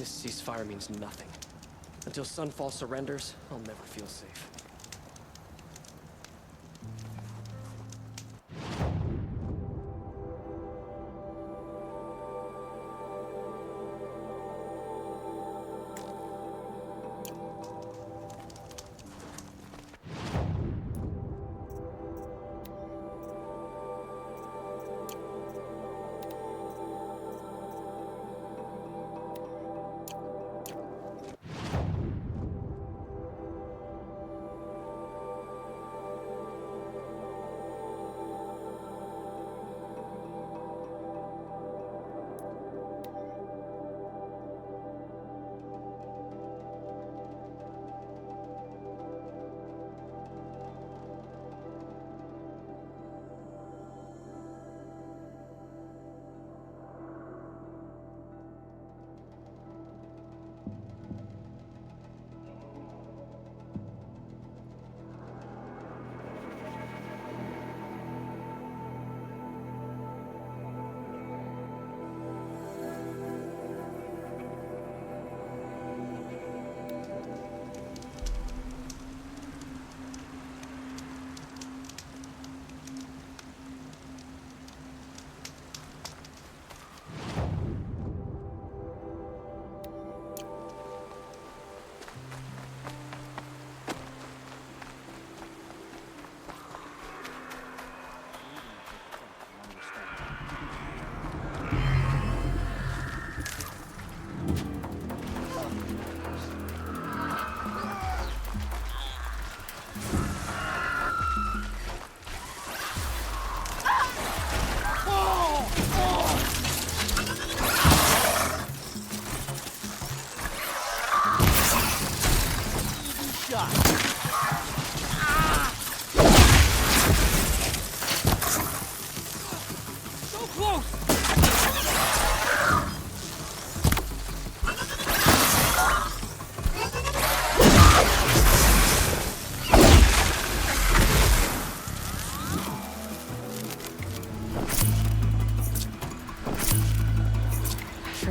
This ceasefire means nothing. Until Sunfall surrenders, I'll never feel safe.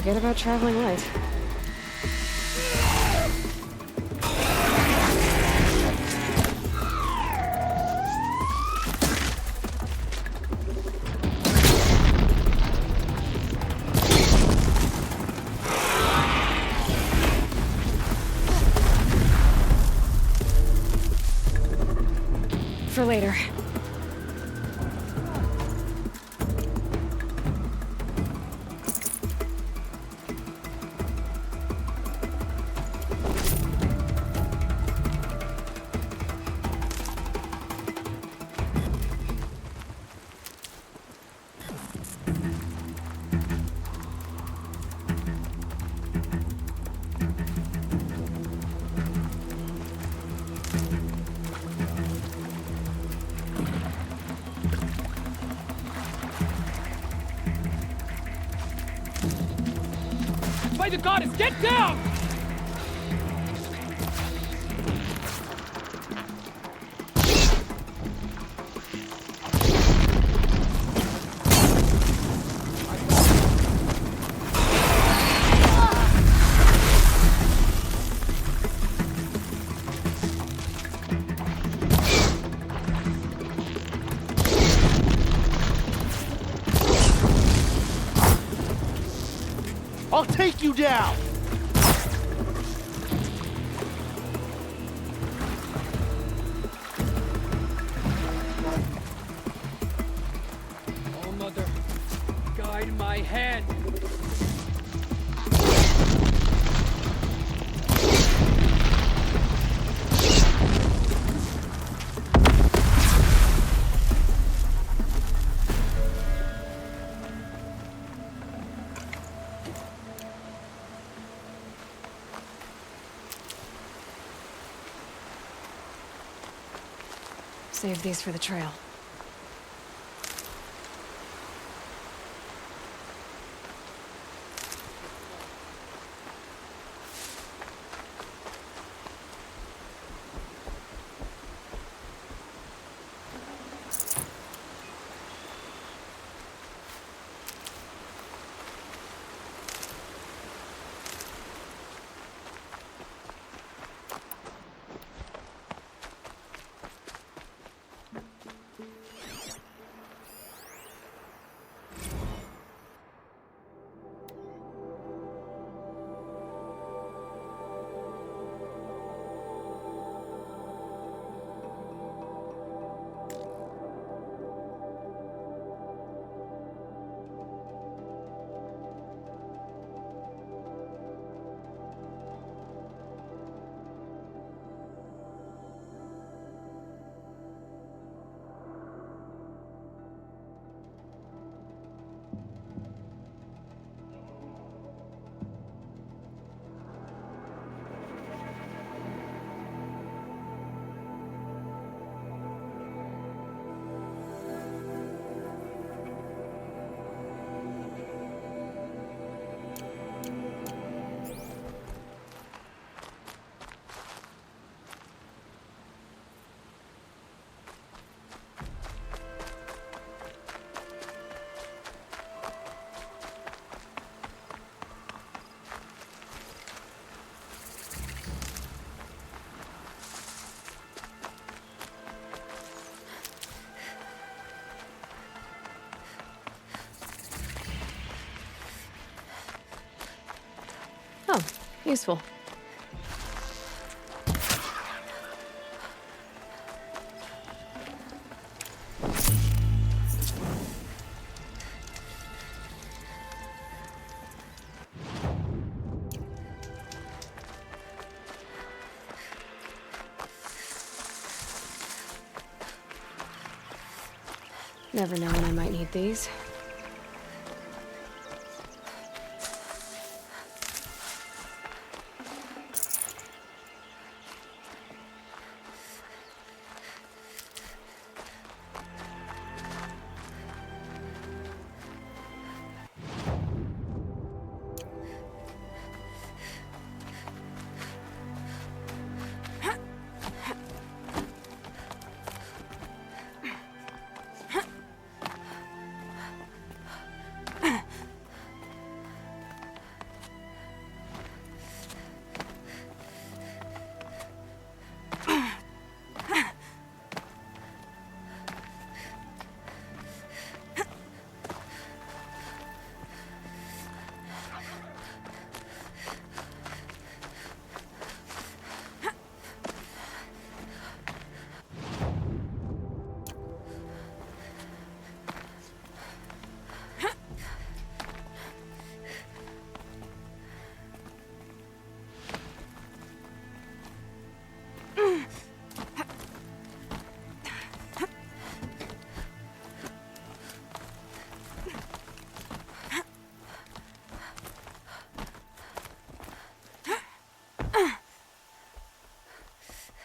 Forget about traveling light. For later. By the goddess, get down! I'll take you down! Oh, mother, guide my hand! Save these for the trail. Useful. Never know when I might need these.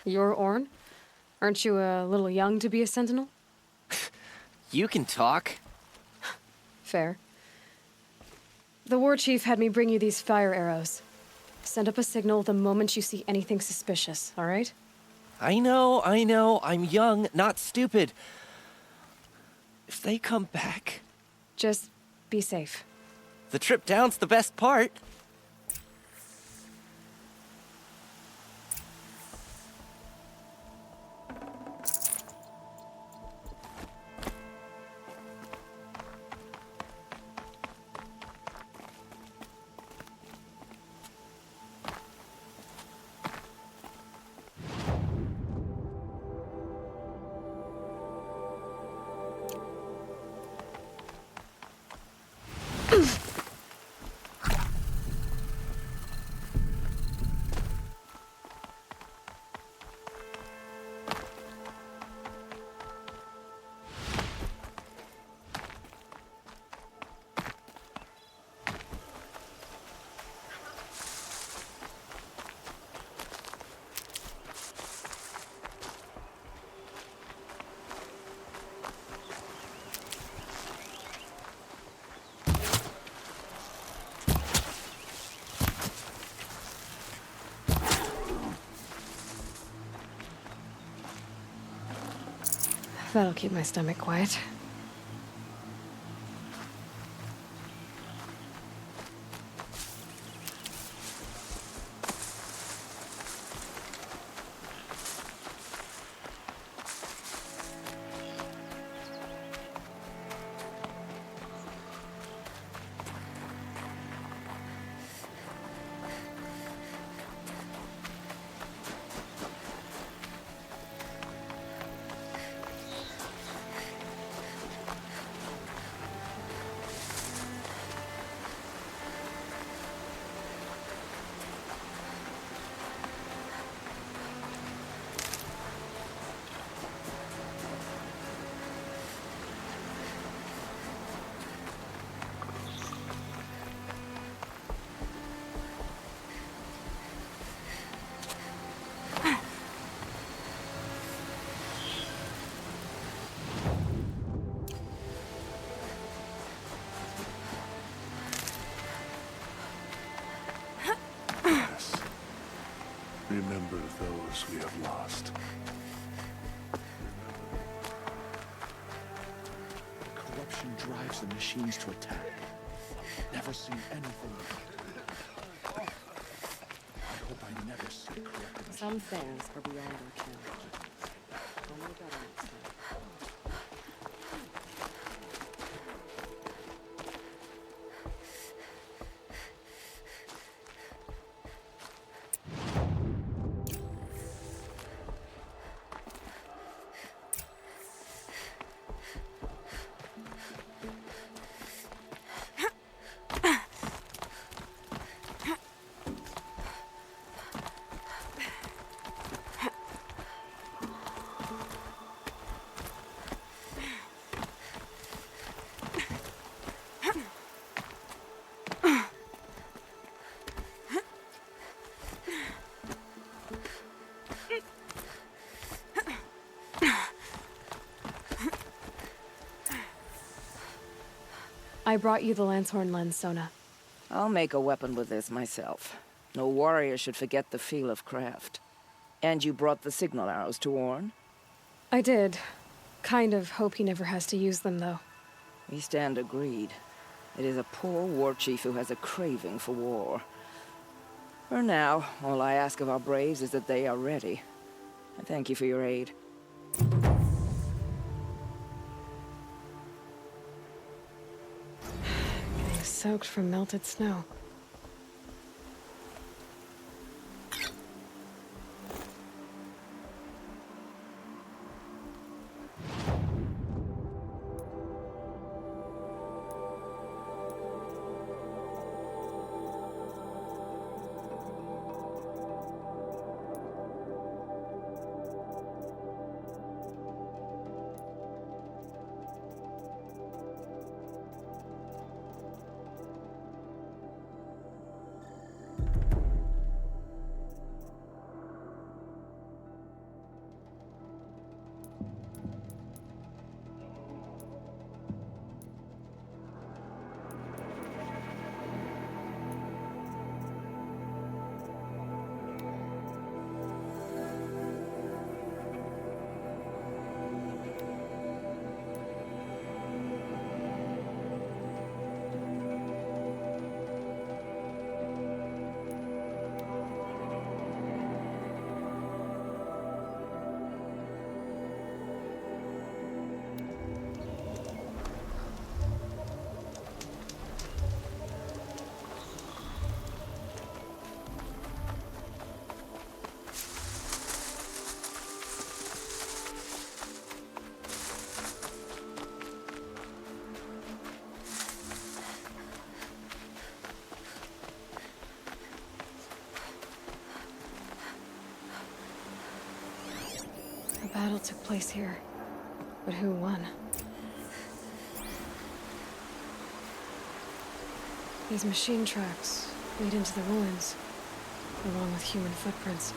You're Orn? Aren't you a little young to be a sentinel? You can talk. Fair. The war chief had me bring you these fire arrows. Send up a signal the moment you see anything suspicious, all right? I know. I'm young, not stupid. If they come back... Just be safe. The trip down's the best part. That'll keep my stomach quiet. Remember those we have lost. Corruption drives the machines to attack. Never seen anything like it. I hope I never see corrupted machines. Some things are beyond our ken. Only better next time. I brought you the Lancehorn lens, Sona. I'll make a weapon with this myself. No warrior should forget the feel of craft. And you brought the signal arrows to Orn? I did. Kind of hope he never has to use them, though. We stand agreed. It is a poor war chief who has a craving for war. For now, all I ask of our braves is that they are ready. I thank you for your aid. Getting soaked from melted snow. The battle took place here, but who won? These machine tracks lead into the ruins, along with human footprints.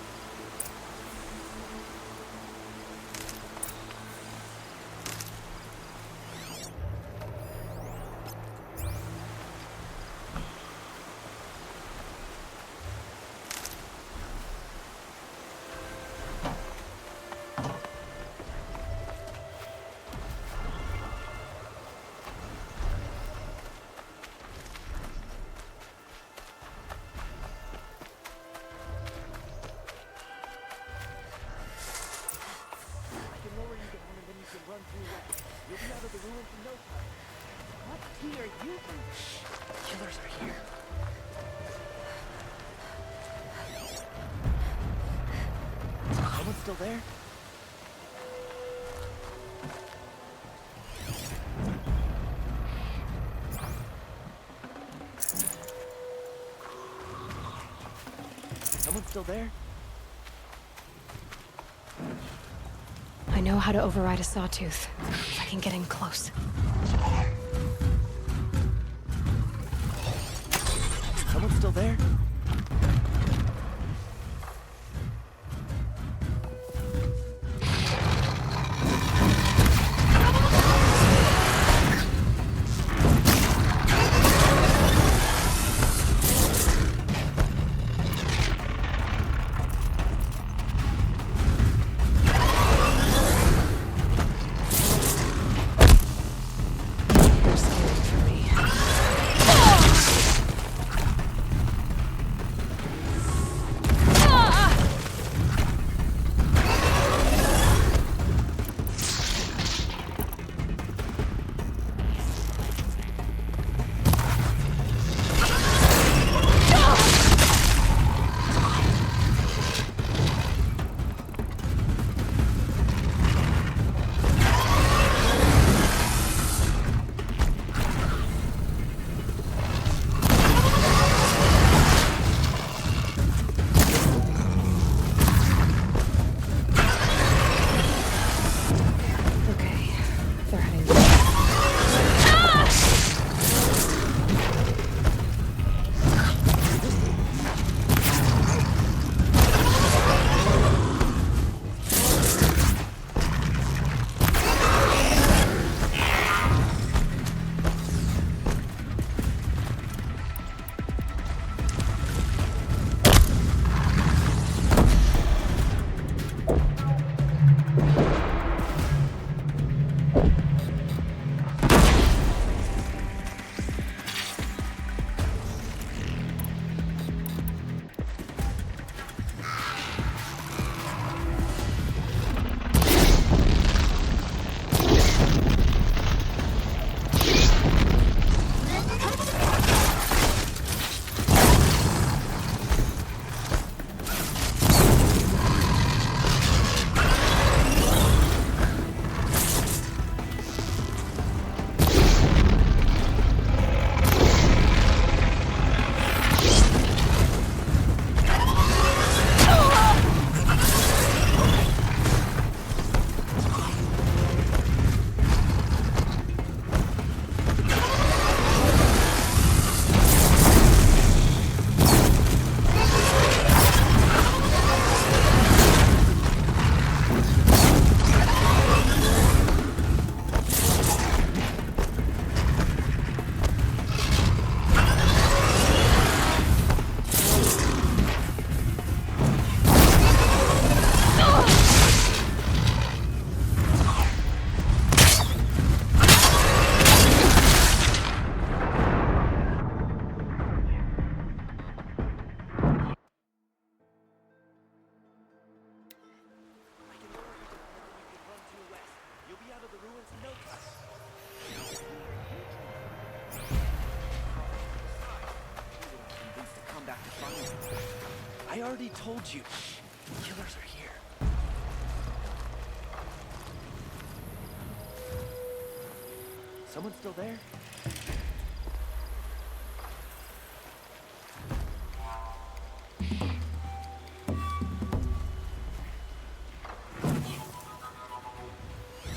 Killers are here. Someone still there? Someone still there? I know how to override a sawtooth, if I can get in close. Someone still there? already told you. The killers are here. Someone still there?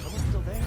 Someone still there? Someone still there?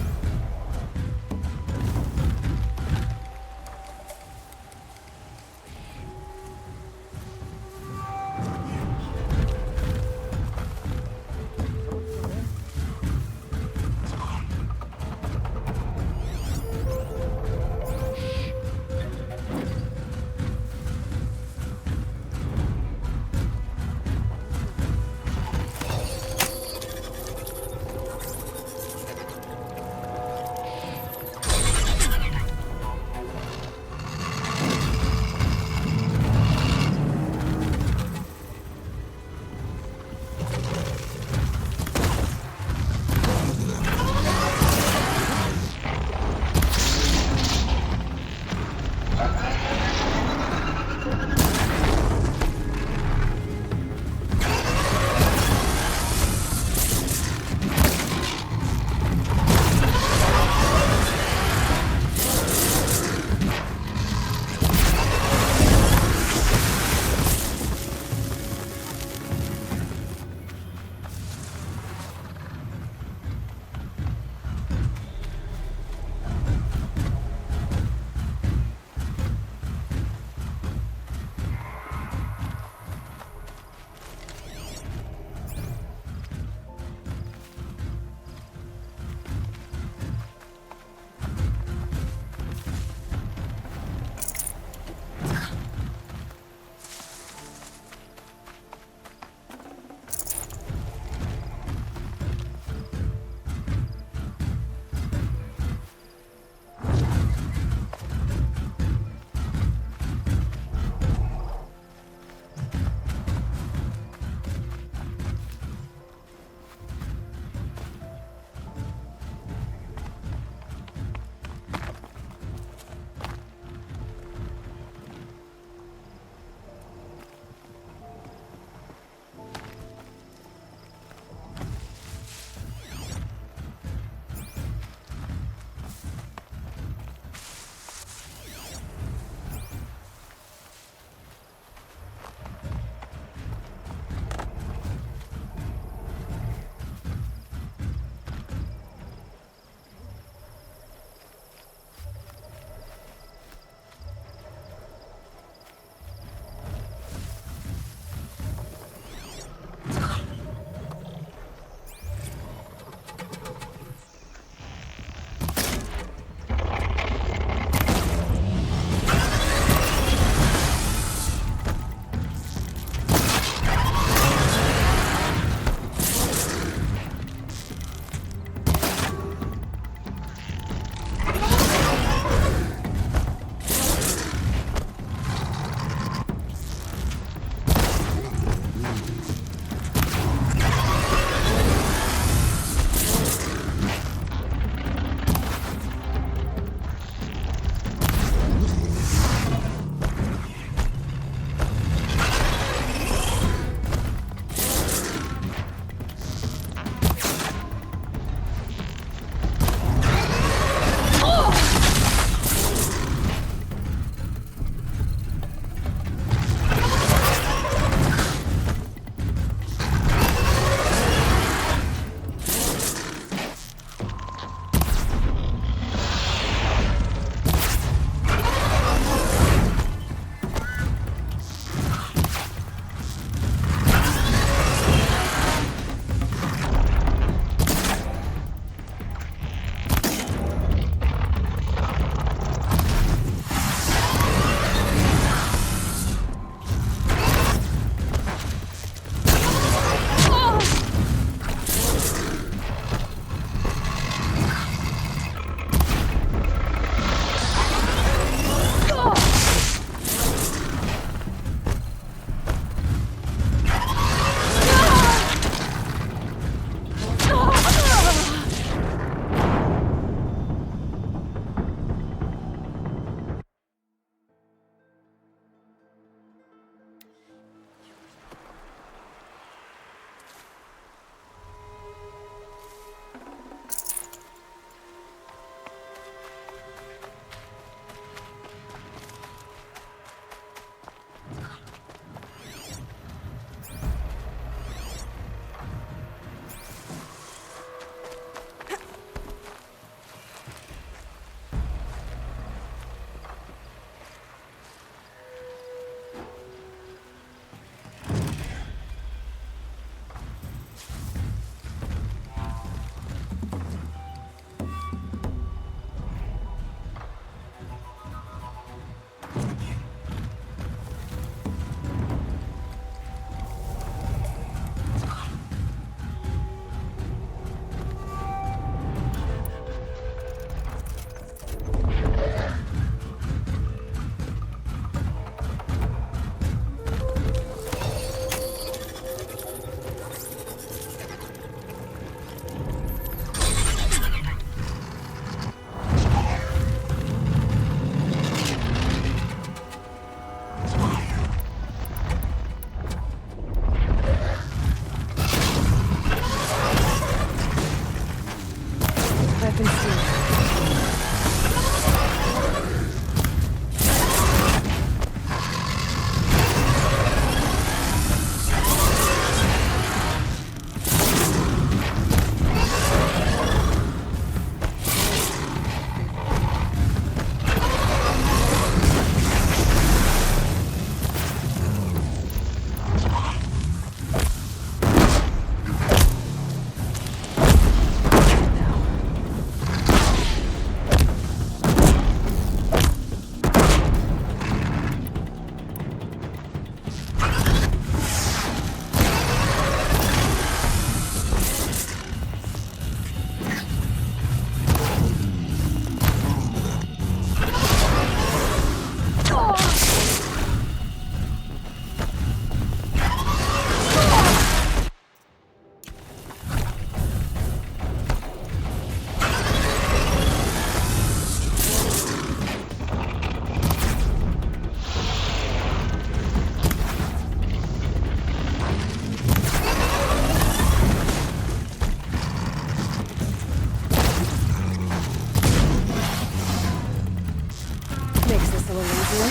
A little easier.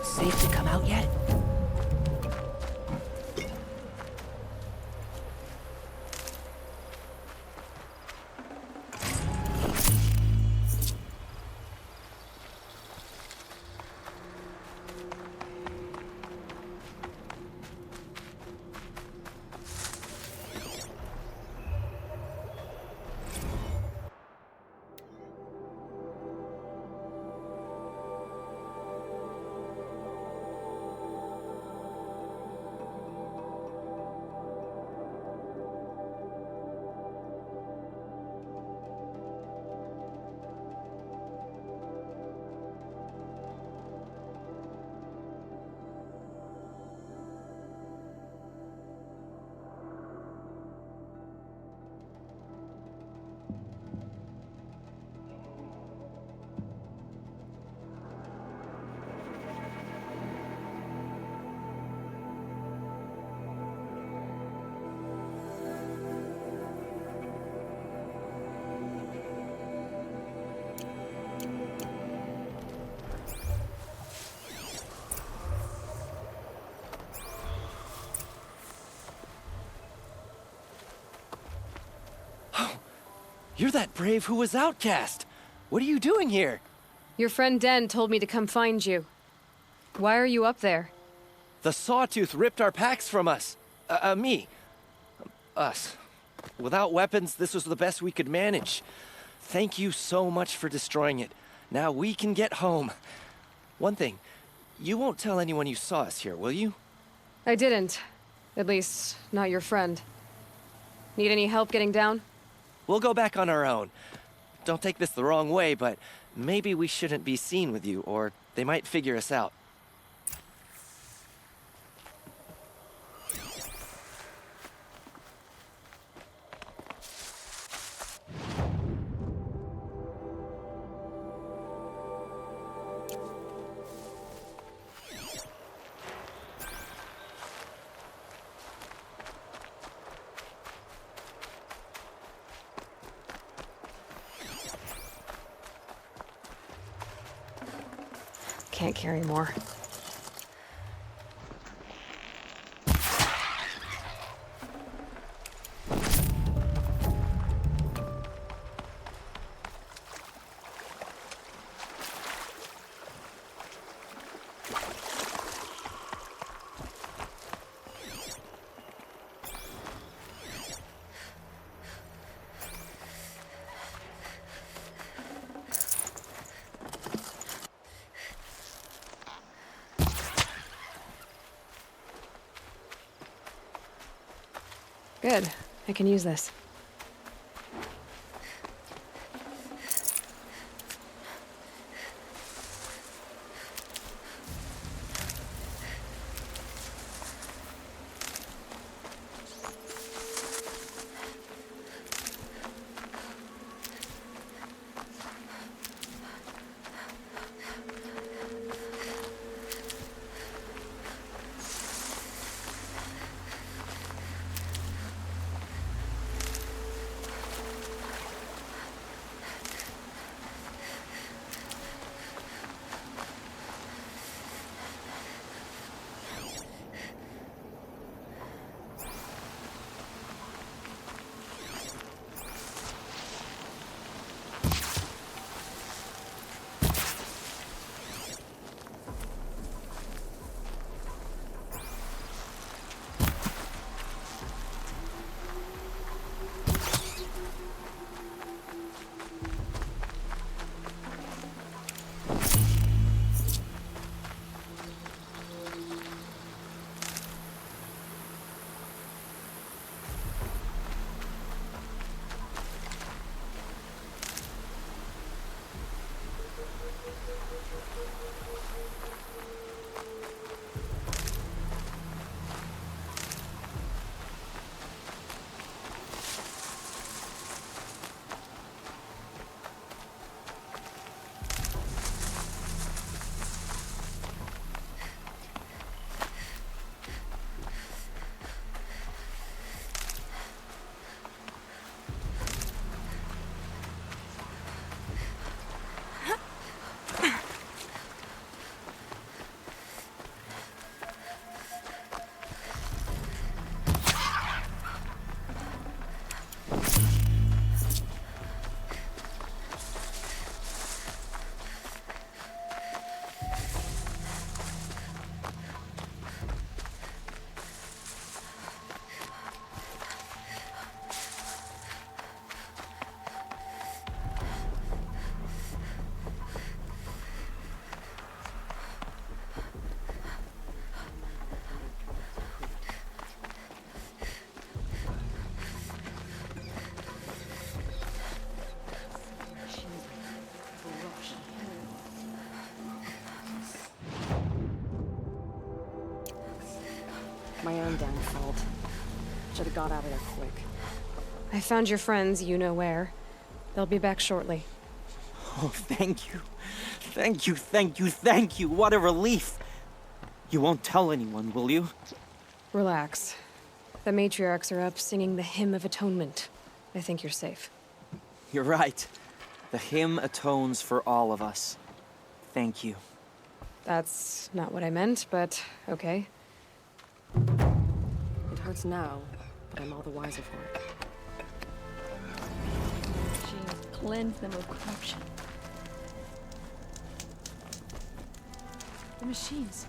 Safe to come out yet? You're that brave who was outcast. What are you doing here? Your friend Den told me to come find you. Why are you up there? The Sawtooth ripped our packs from us. Me. Us. Without weapons, this was the best we could manage. Thank you so much for destroying it. Now we can get home. One thing, you won't tell anyone you saw us here, will you? I didn't. At least, not your friend. Need any help getting down? We'll go back on our own. Don't take this the wrong way, but maybe we shouldn't be seen with you, or they might figure us out. Can't carry more. Good. I can use this. My own dang fault. Should have got out of there quick. I found your friends, you know where. They'll be back shortly. Oh, thank you. Thank you, thank you, thank you. What a relief. You won't tell anyone, will you? Relax. The matriarchs are up singing the Hymn of Atonement. I think you're safe. You're right. The hymn atones for all of us. Thank you. That's not what I meant, but okay. It hurts now, but I'm all the wiser for it. Machines cleanse them of corruption. The machines.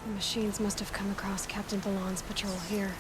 The machines must have come across Captain Ballon's patrol here.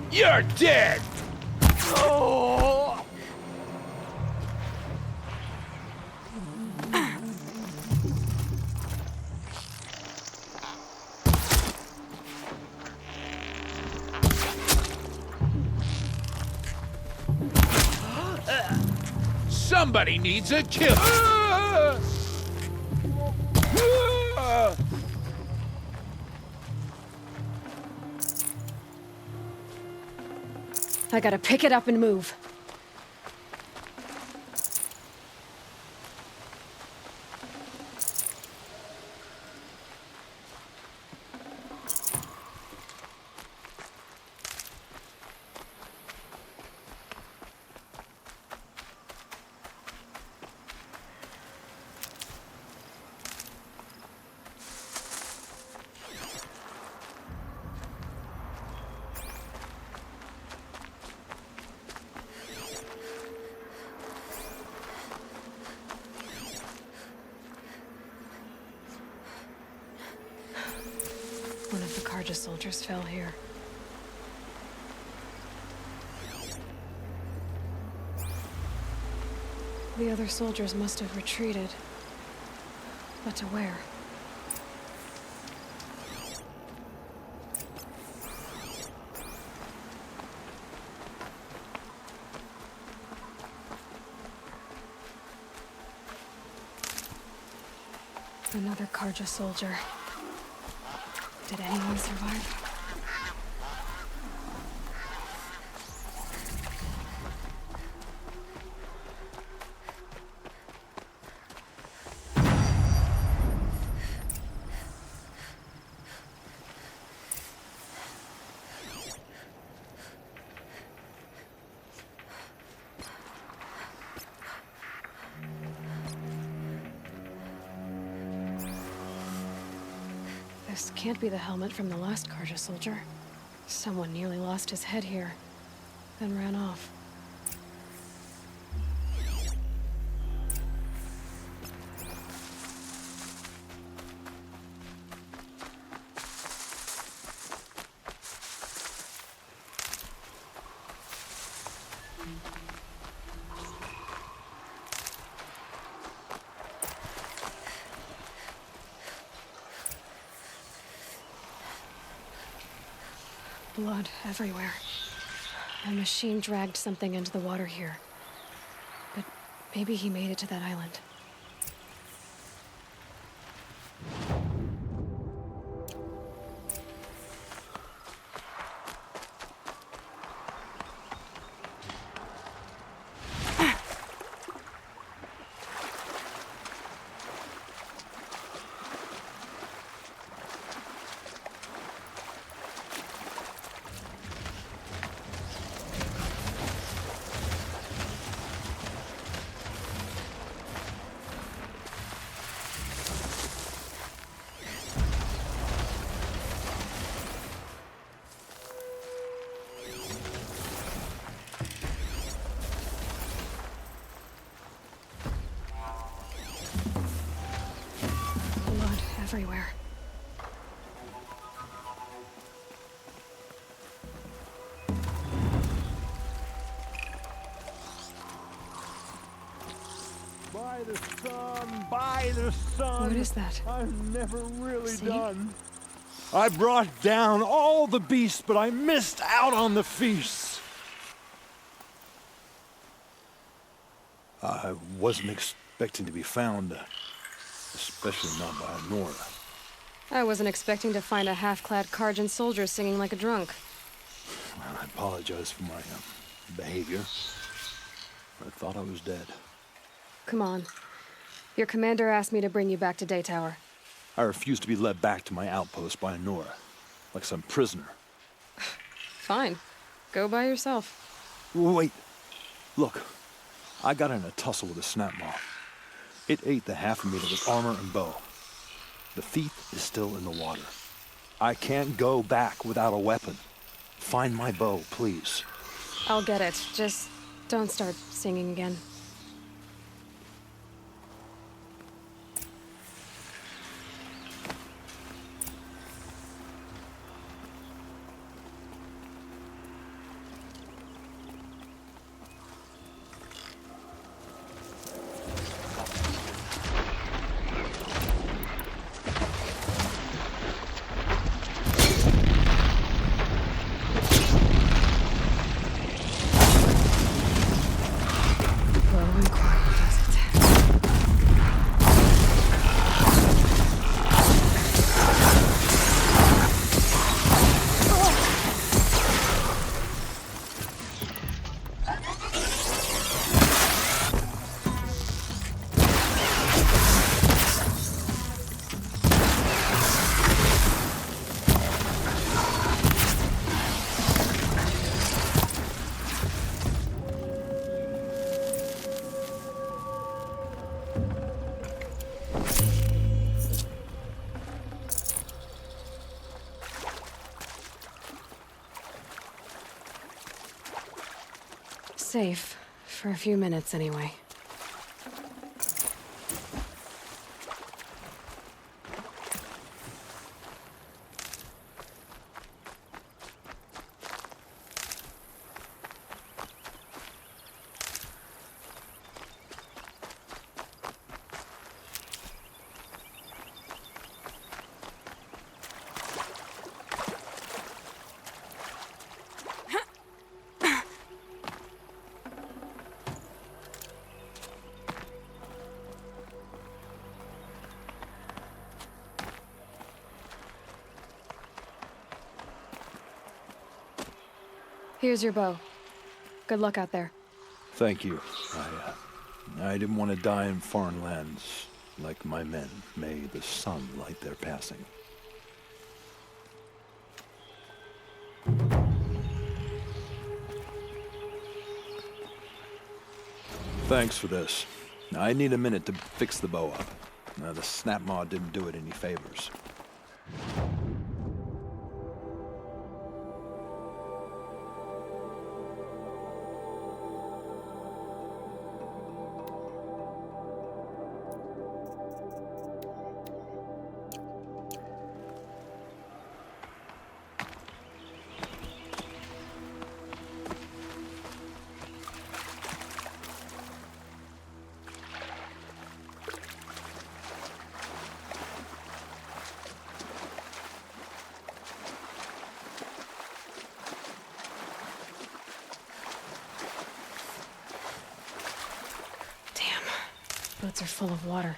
You're dead! Oh! Somebody needs a kill. I gotta pick it up and move. One of the Karja soldiers fell here. The other soldiers must have retreated. But to where? Another Karja soldier. Did anyone survive? This can't be the helmet from the last Karja soldier. Someone nearly lost his head here, then ran off. Blood everywhere. A machine dragged something into the water here. But maybe he made it to that island. Blood everywhere. By the sun, by the sun. What is that? I've never really See? done. I brought down all the beasts, but I missed out on the feasts. I wasn't expecting to be found, especially not by Nora. I wasn't expecting to find a half-clad Karjan soldier singing like a drunk. Well, I apologize for my behavior. I thought I was dead. Come on. Your commander asked me to bring you back to Daytower. I refused to be led back to my outpost by Nora, like some prisoner. Fine. Go by yourself. Wait. Look. I got in a tussle with a snapmaw. It ate the half of me that was armor and bow. The thief is still in the water. I can't go back without a weapon. Find my bow, please. I'll get it. Just don't start singing again. Safe. For a few minutes, anyway. Here's your bow. Good luck out there. Thank you. I didn't want to die in foreign lands like my men. May the sun light their passing. Thanks for this. I need a minute to fix the bow up. The snapmaw didn't do it any favors. boots are full of water.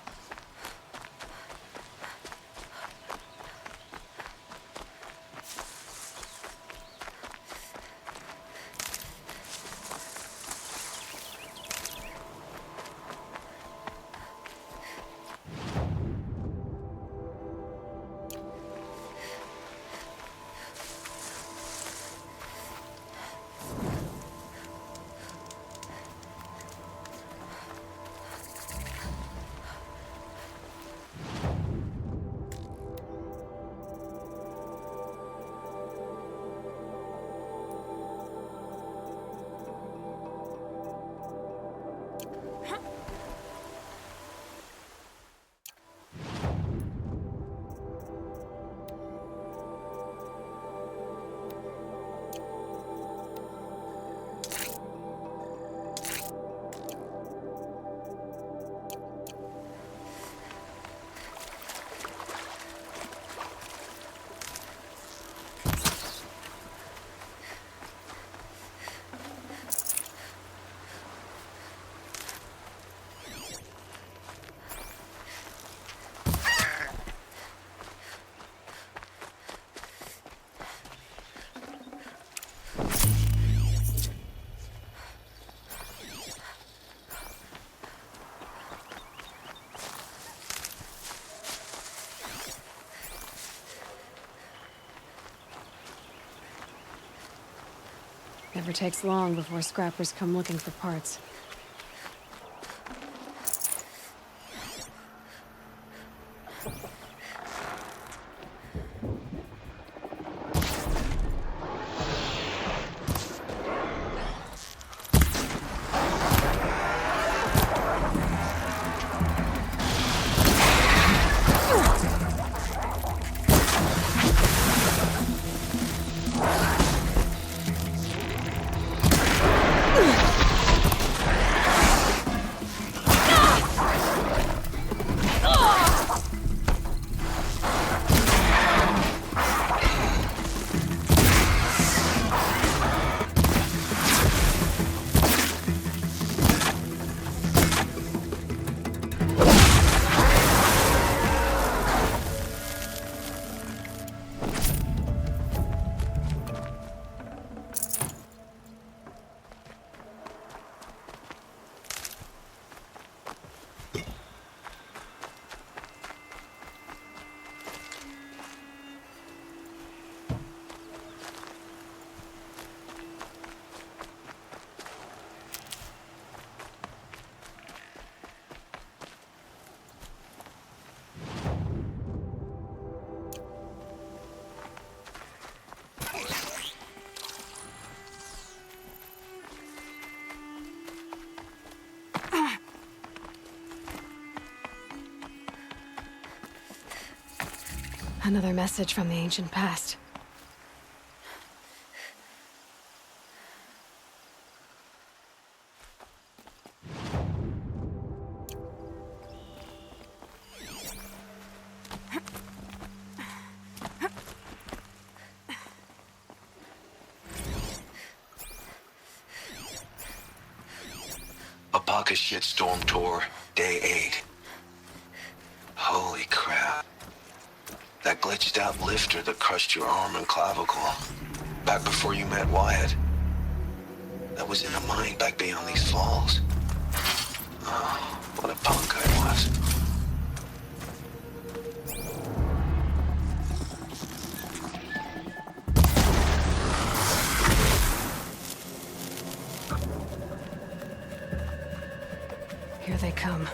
Never takes long before scrappers come looking for parts. Another message from the ancient past. A bucket shitstorm tour, day 8. Holy crap. That glitched out lifter that crushed your arm and clavicle. Back before you met Wyatt. That was in a mine back beyond these falls. Oh, what a punk I was. Here they come.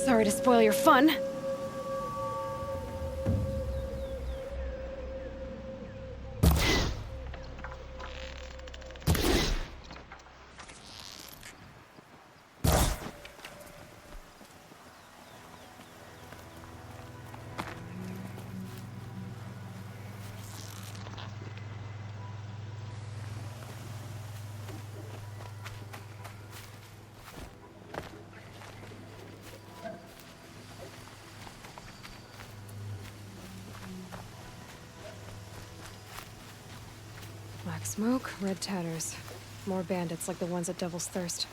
Sorry to spoil your fun. Smoke, red tatters. More bandits like the ones at Devil's Thirst.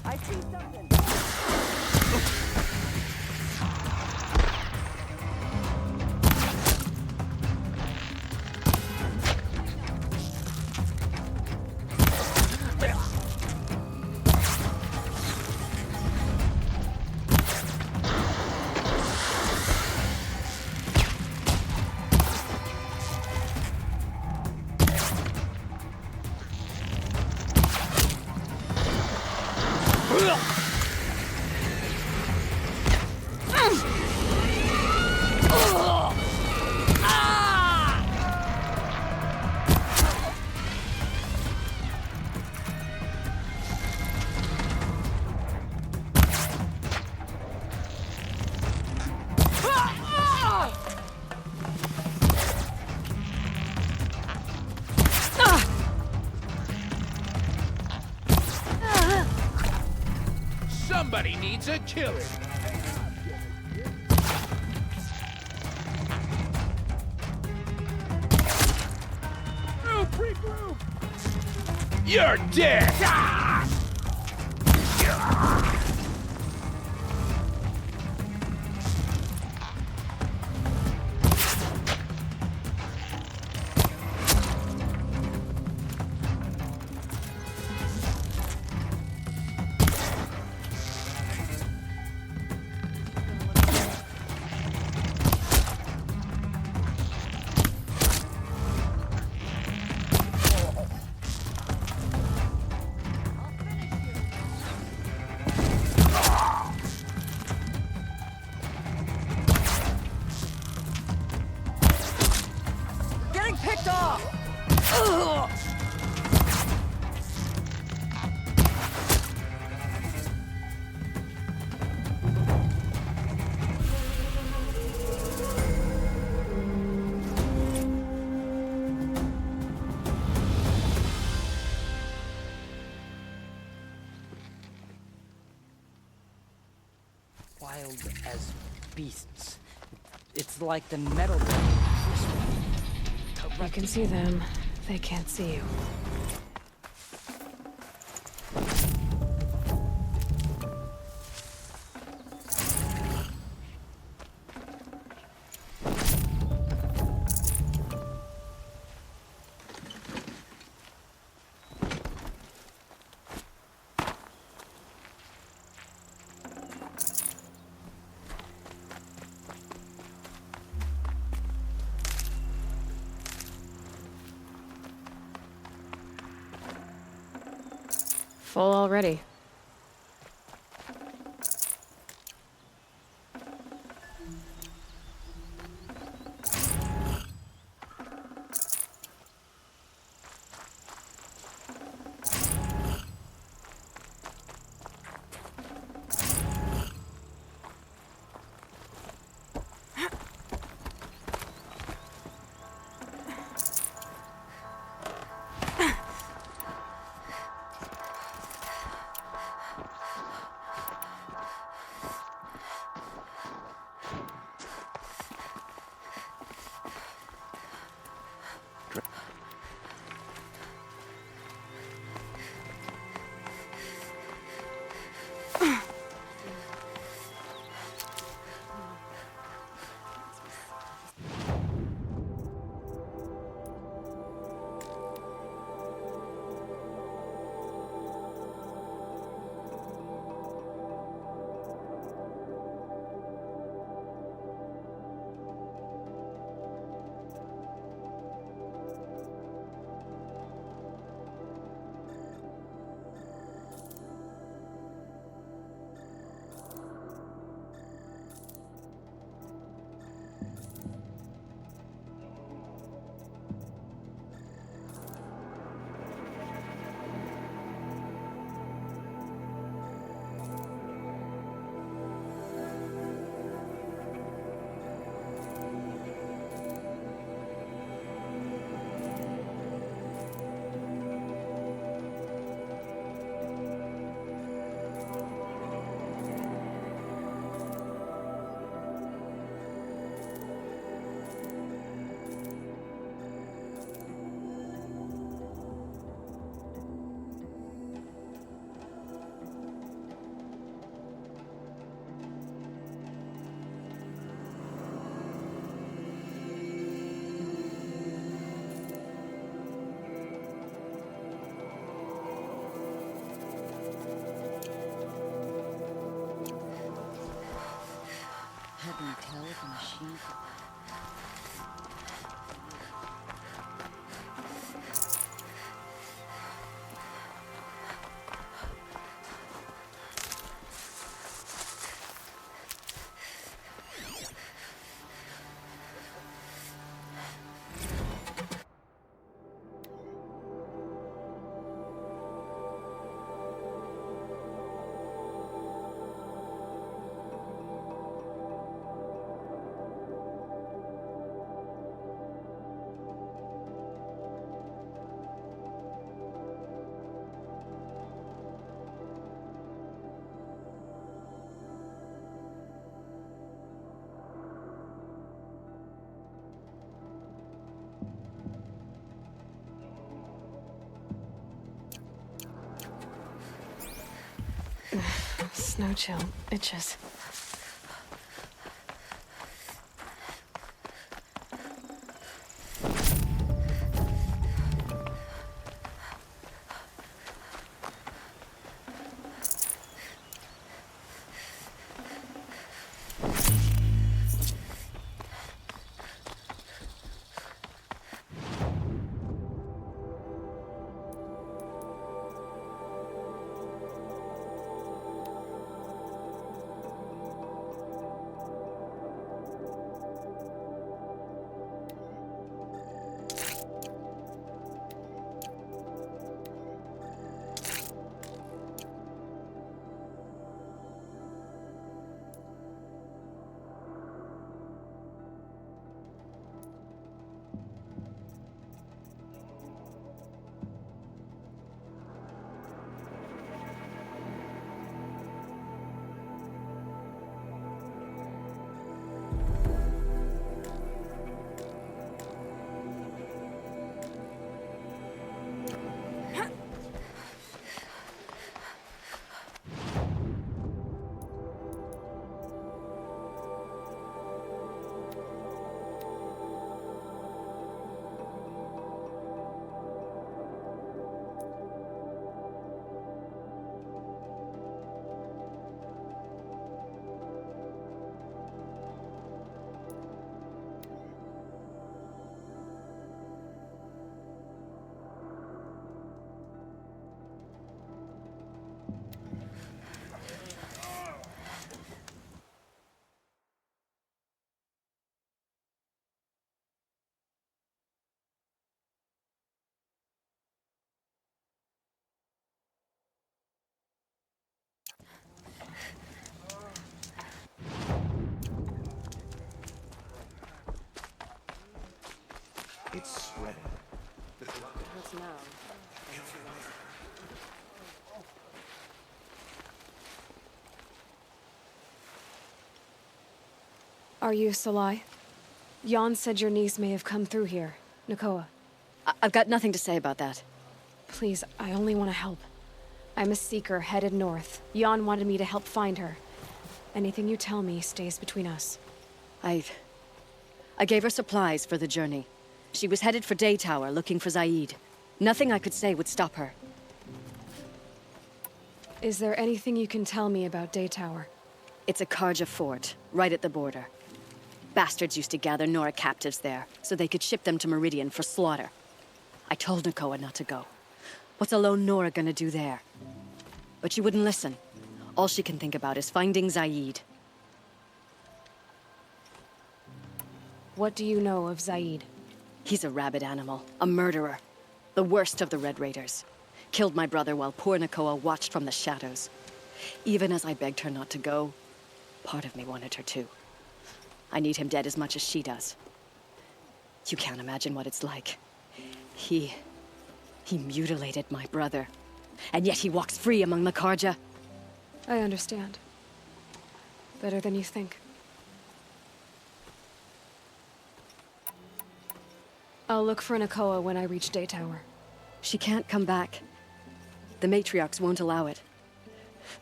I see something. Somebody needs a killing. Regroup! You're dead! Picked off! Wild as beasts. It's like the metal. You can see them. They can't see you. Full already. Heaven tell if a machine could... Snow chill. Itches. It's spreading. It hurts now. Are you Salai? Jan said your niece may have come through here. Nakoa. I've got nothing to say about that. Please, I only want to help. I'm a seeker headed north. Jan wanted me to help find her. Anything you tell me stays between us. I gave her supplies for the journey. She was headed for Day Tower looking for Zaid. Nothing I could say would stop her. Is there anything you can tell me about Day Tower? It's a Karja fort, right at the border. Bastards used to gather Nora captives there, so they could ship them to Meridian for slaughter. I told Nakoa not to go. What's a lone Nora gonna do there? But she wouldn't listen. All she can think about is finding Zaid. What do you know of Zaid? He's a rabid animal, a murderer. The worst of the Red Raiders. Killed my brother while poor Nakoa watched from the shadows. Even as I begged her not to go, part of me wanted her to. I need him dead as much as she does. You can't imagine what it's like. He mutilated my brother. And yet he walks free among the Karja. I understand. Better than you think. I'll look for Nakoa when I reach Day Tower. She can't come back. The matriarchs won't allow it.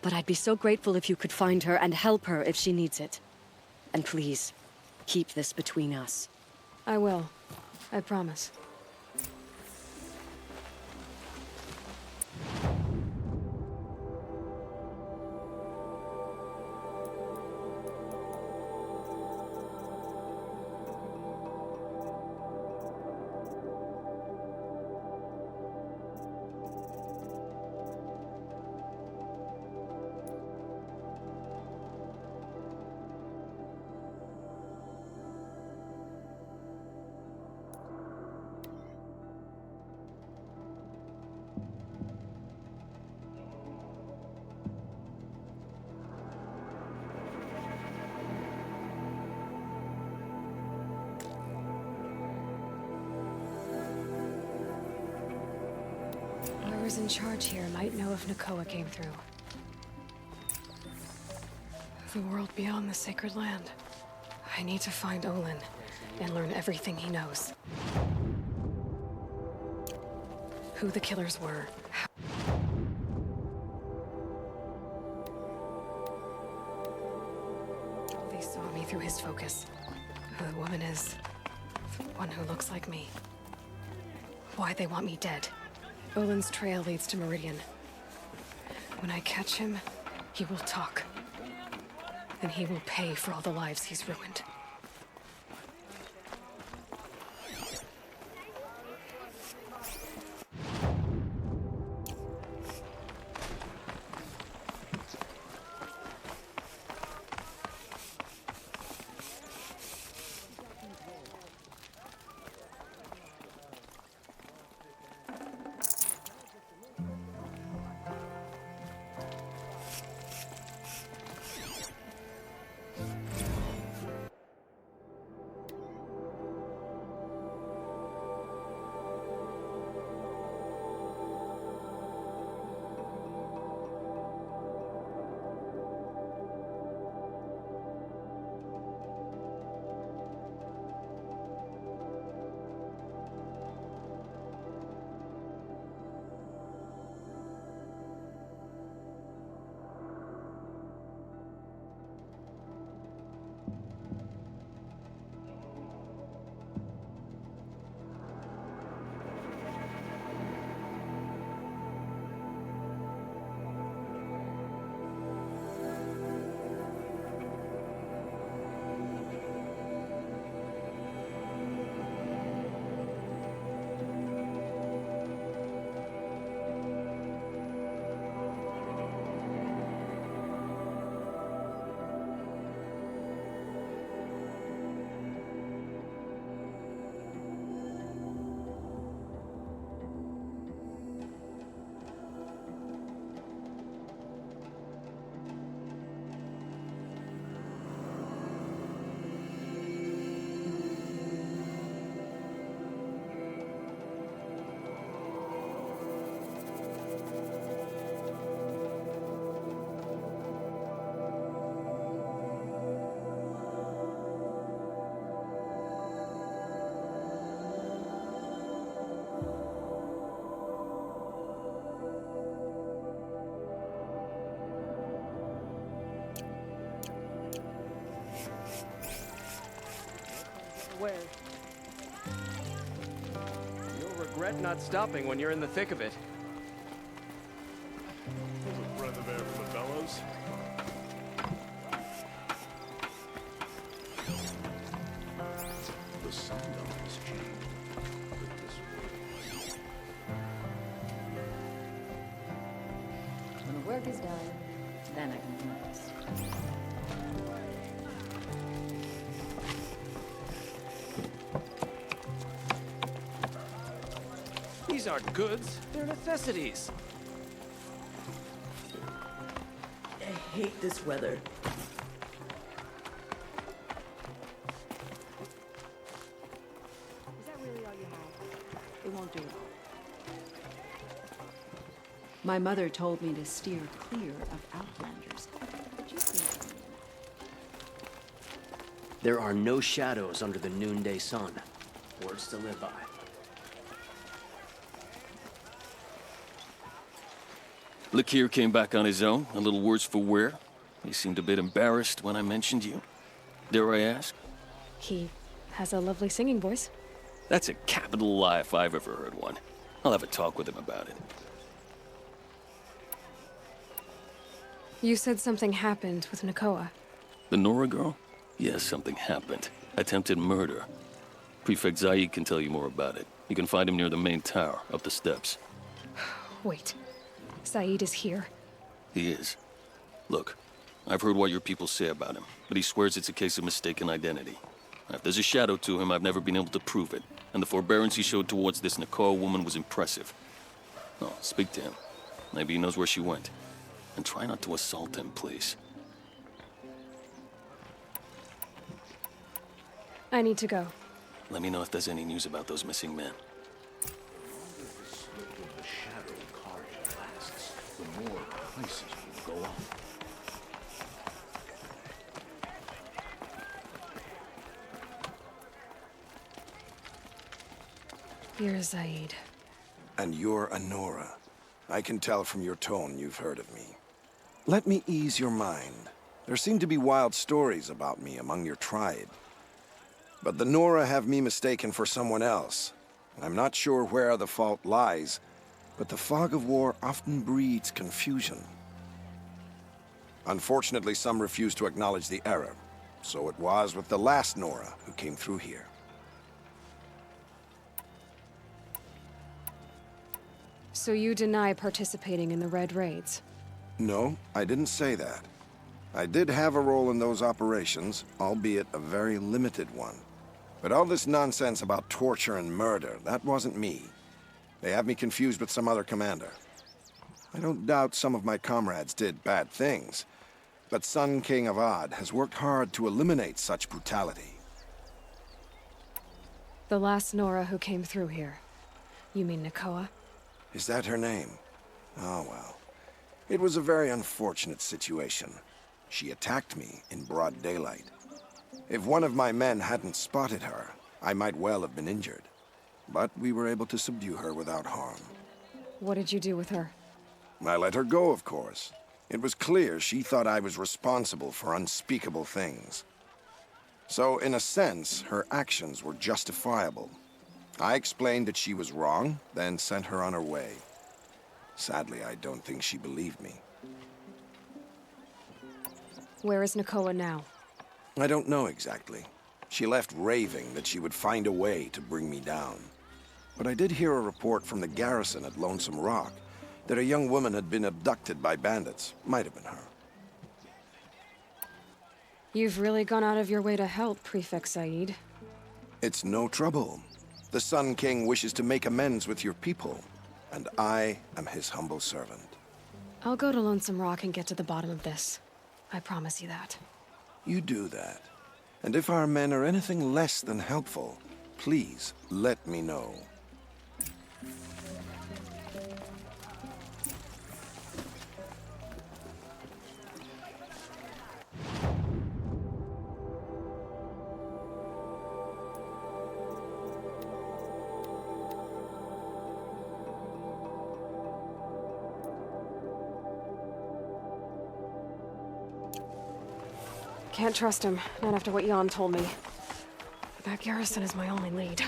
But I'd be so grateful if you could find her and help her if she needs it. And please, keep this between us. I will. I promise. Whoever's in charge here might know if Nakoa came through. The world beyond the sacred land. I need to find OMEN and learn everything he knows. Who the killers were. They saw me through his focus. Who the woman is. The one who looks like me. Why they want me dead. Olin's trail leads to Meridian. When I catch him, he will talk. And he will pay for all the lives he's ruined. Where? You'll regret not stopping when you're in the thick of it. A breath of air from the bellows. The sound of this changed. But this world. When the work is done, then I can rest. These aren't goods, they're necessities. I hate this weather. Is that really all you have? It won't do it all. My mother told me to steer clear of outlanders. But you seem to be. There are no shadows under the noonday sun. Words to live by. Lakir came back on his own, a little worse for wear. He seemed a bit embarrassed when I mentioned you. Dare I ask? He has a lovely singing voice. That's a capital lie if I've ever heard one. I'll have a talk with him about it. You said something happened with Nakoa. The Nora girl? Yes, something happened. Attempted murder. Prefect Zaid can tell you more about it. You can find him near the main tower, up the steps. Wait. Saeed is here. He is. Look, I've heard what your people say about him, but he swears it's a case of mistaken identity. If there's a shadow to him, I've never been able to prove it, and the forbearance he showed towards this Nakoa woman was impressive. Oh, speak to him. Maybe he knows where she went. And try not to assault him, please. I need to go. Let me know if there's any news about those missing men. The longer the slip of the shadow card lasts, the more prices will go up. You're Zaid. And you're Anora. I can tell from your tone you've heard of me. Let me ease your mind. There seem to be wild stories about me among your tribe. But the Nora have me mistaken for someone else. I'm not sure where the fault lies, but the fog of war often breeds confusion. Unfortunately, some refuse to acknowledge the error. So it was with the last Nora who came through here. So you deny participating in the Red Raids? No, I didn't say that. I did have a role in those operations, albeit a very limited one. But all this nonsense about torture and murder, that wasn't me. They have me confused with some other commander. I don't doubt some of my comrades did bad things, but Sun King Avad has worked hard to eliminate such brutality. The last Nora who came through here. You mean Nakoa? Is that her name? Oh well. It was a very unfortunate situation. She attacked me in broad daylight. If one of my men hadn't spotted her, I might well have been injured. But we were able to subdue her without harm. What did you do with her? I let her go, of course. It was clear she thought I was responsible for unspeakable things. So, in a sense, her actions were justifiable. I explained that she was wrong, then sent her on her way. Sadly, I don't think she believed me. Where is Nakoa now? I don't know exactly. She left raving that she would find a way to bring me down. But I did hear a report from the garrison at Lonesome Rock that a young woman had been abducted by bandits. Might have been her. You've really gone out of your way to help, Prefect Said. It's no trouble. The Sun King wishes to make amends with your people, and I am his humble servant. I'll go to Lonesome Rock and get to the bottom of this. I promise you that. You do that. And if our men are anything less than helpful, please let me know. Can't trust him, not after what Jan told me. That garrison is my only lead.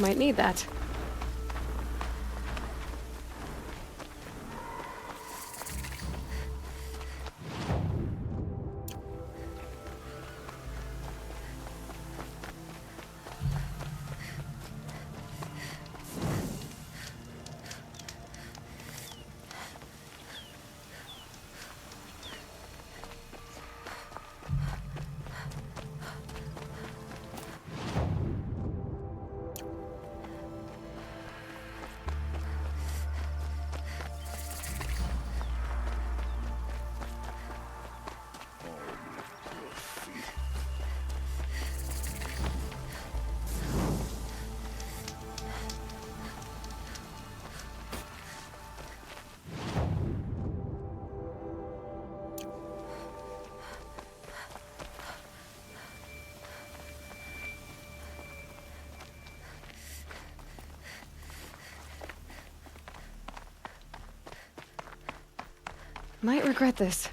Might need that. Might regret this.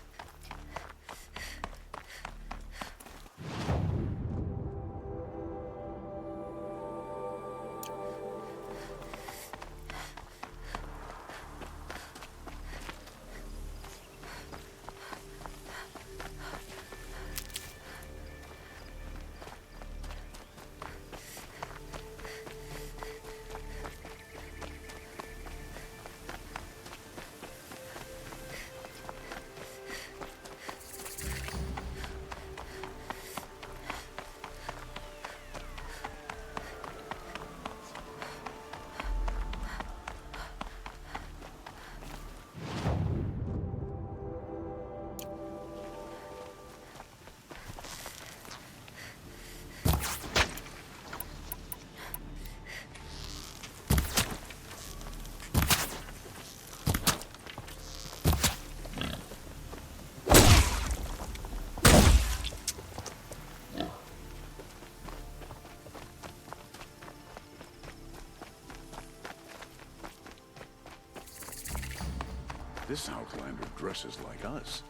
This Outlander dresses like us.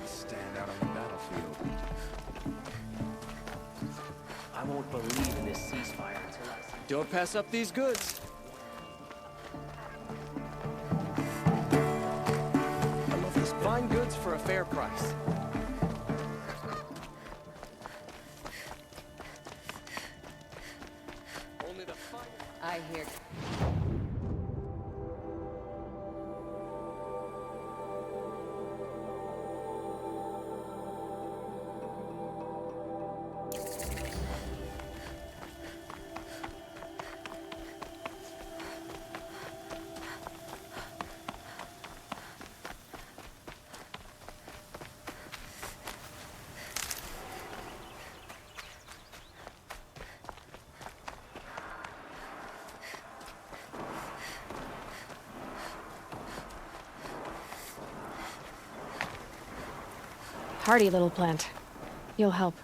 Stand out on the battlefield. I won't believe in this ceasefire until I see. Don't pass up these goods. I love this. Fine goods for a fair price. Only the finest. I hear. Hardy little plant. You'll help.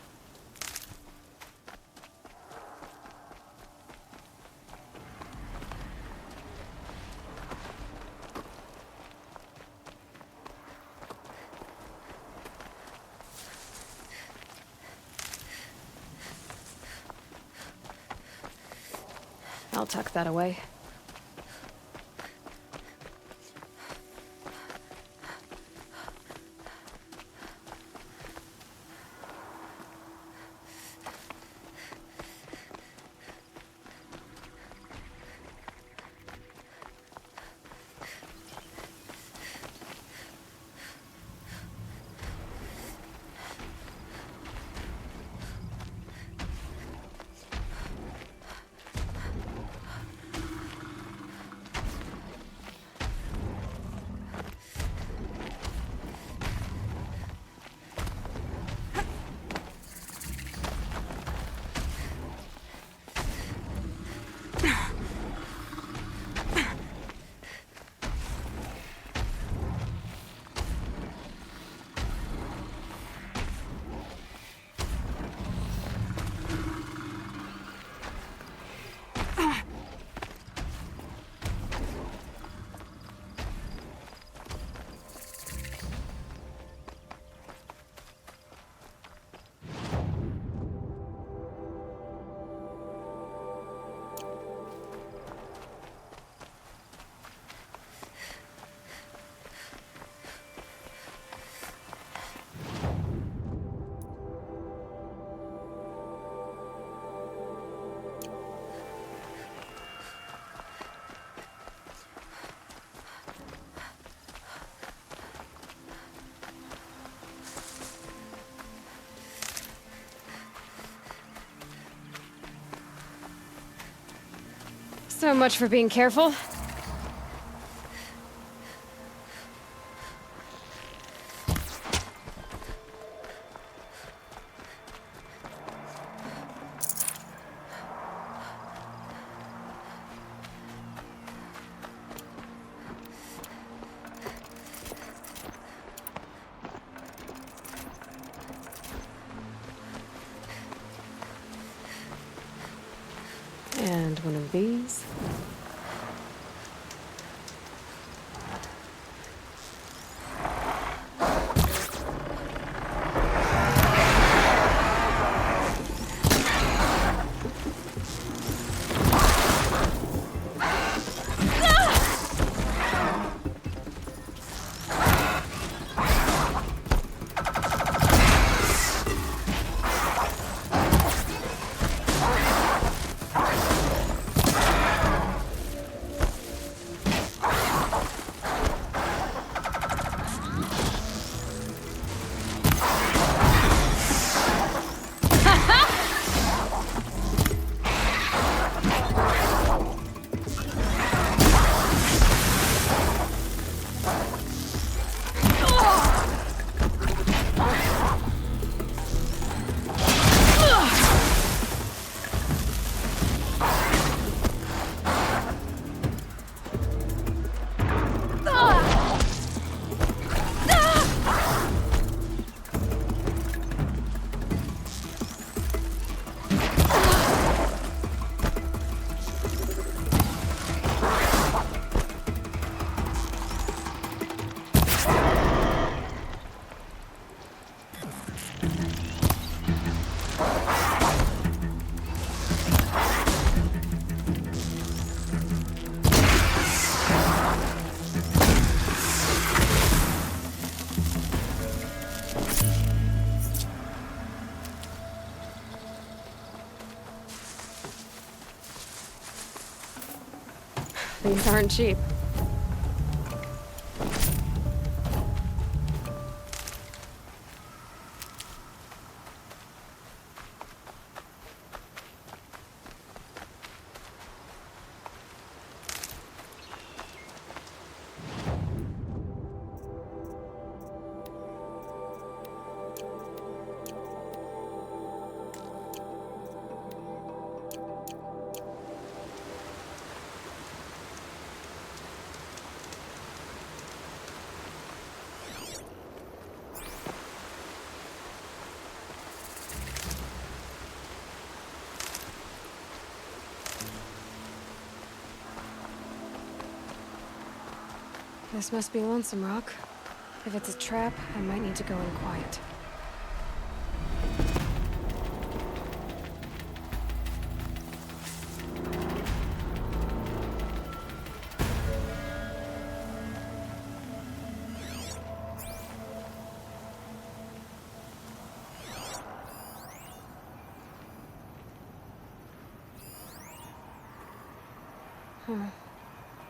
I'll tuck that away. So much for being careful. And one of these. These aren't cheap. This must be Lonesome Rock. If it's a trap, I might need to go in quiet.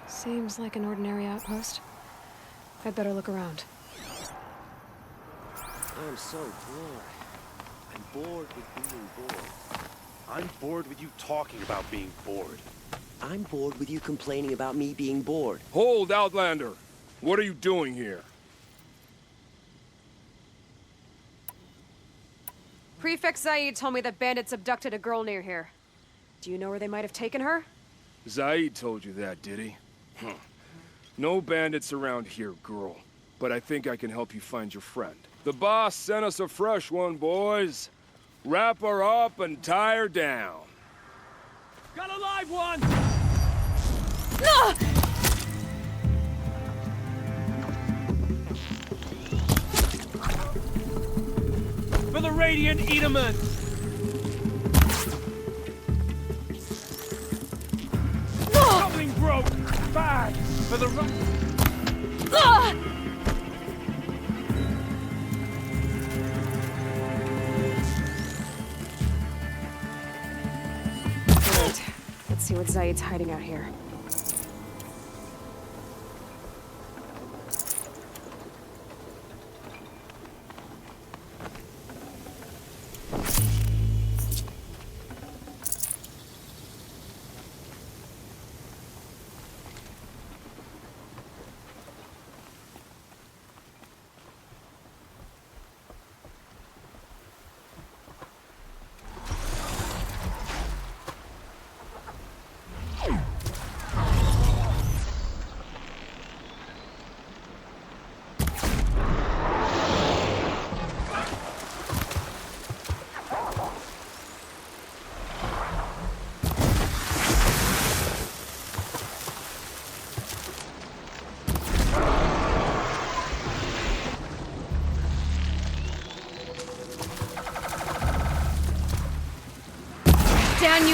Seems like an ordinary outpost. I'd better look around. I'm so bored. I'm bored with being bored. I'm bored with you talking about being bored. I'm bored with you complaining about me being bored. Hold, Outlander! What are you doing here? Prefect Zaid told me that bandits abducted a girl near here. Do you know where they might have taken her? Zaid told you that, did he? No bandits around here, girl. But I think I can help you find your friend. The boss sent us a fresh one, boys. Wrap her up and tie her down. Got a live one! For the Radiant Edelman! Something broke! Bad! For the Wait. Let's see what Zaid's hiding out here.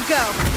go!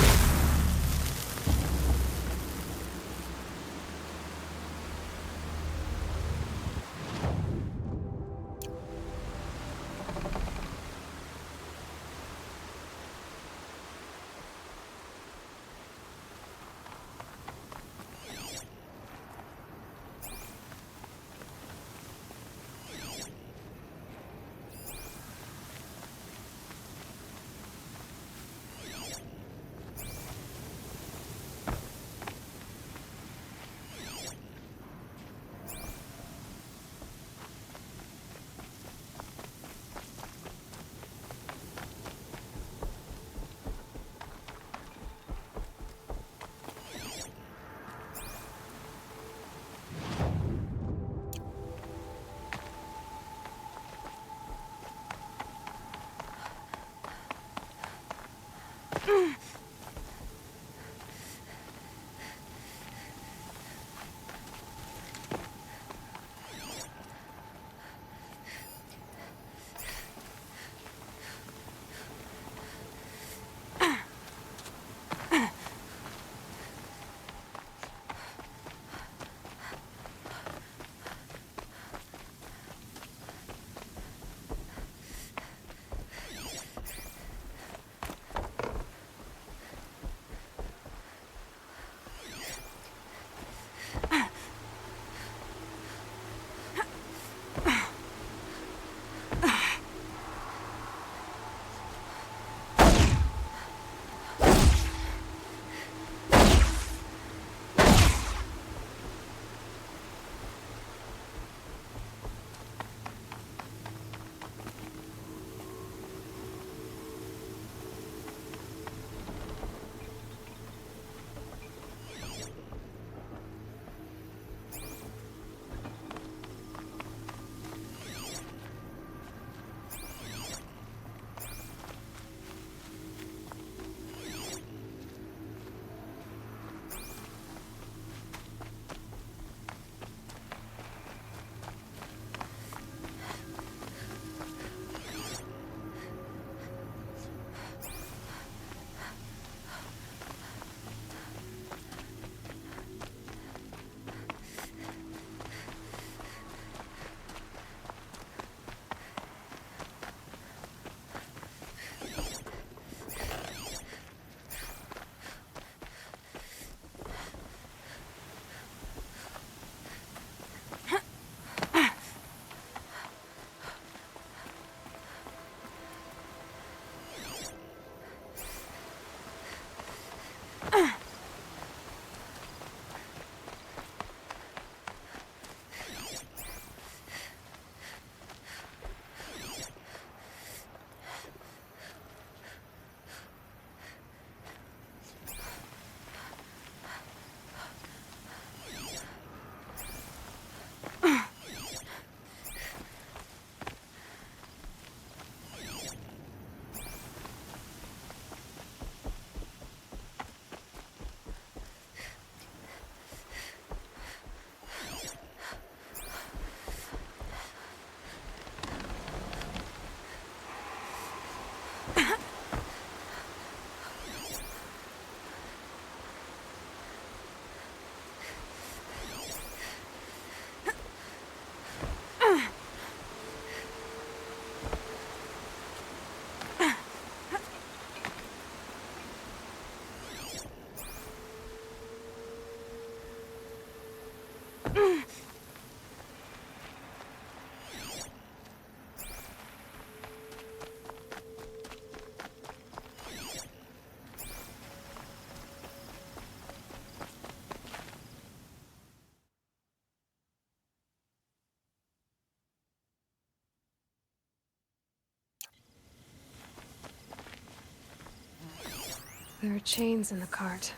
There are chains in the cart.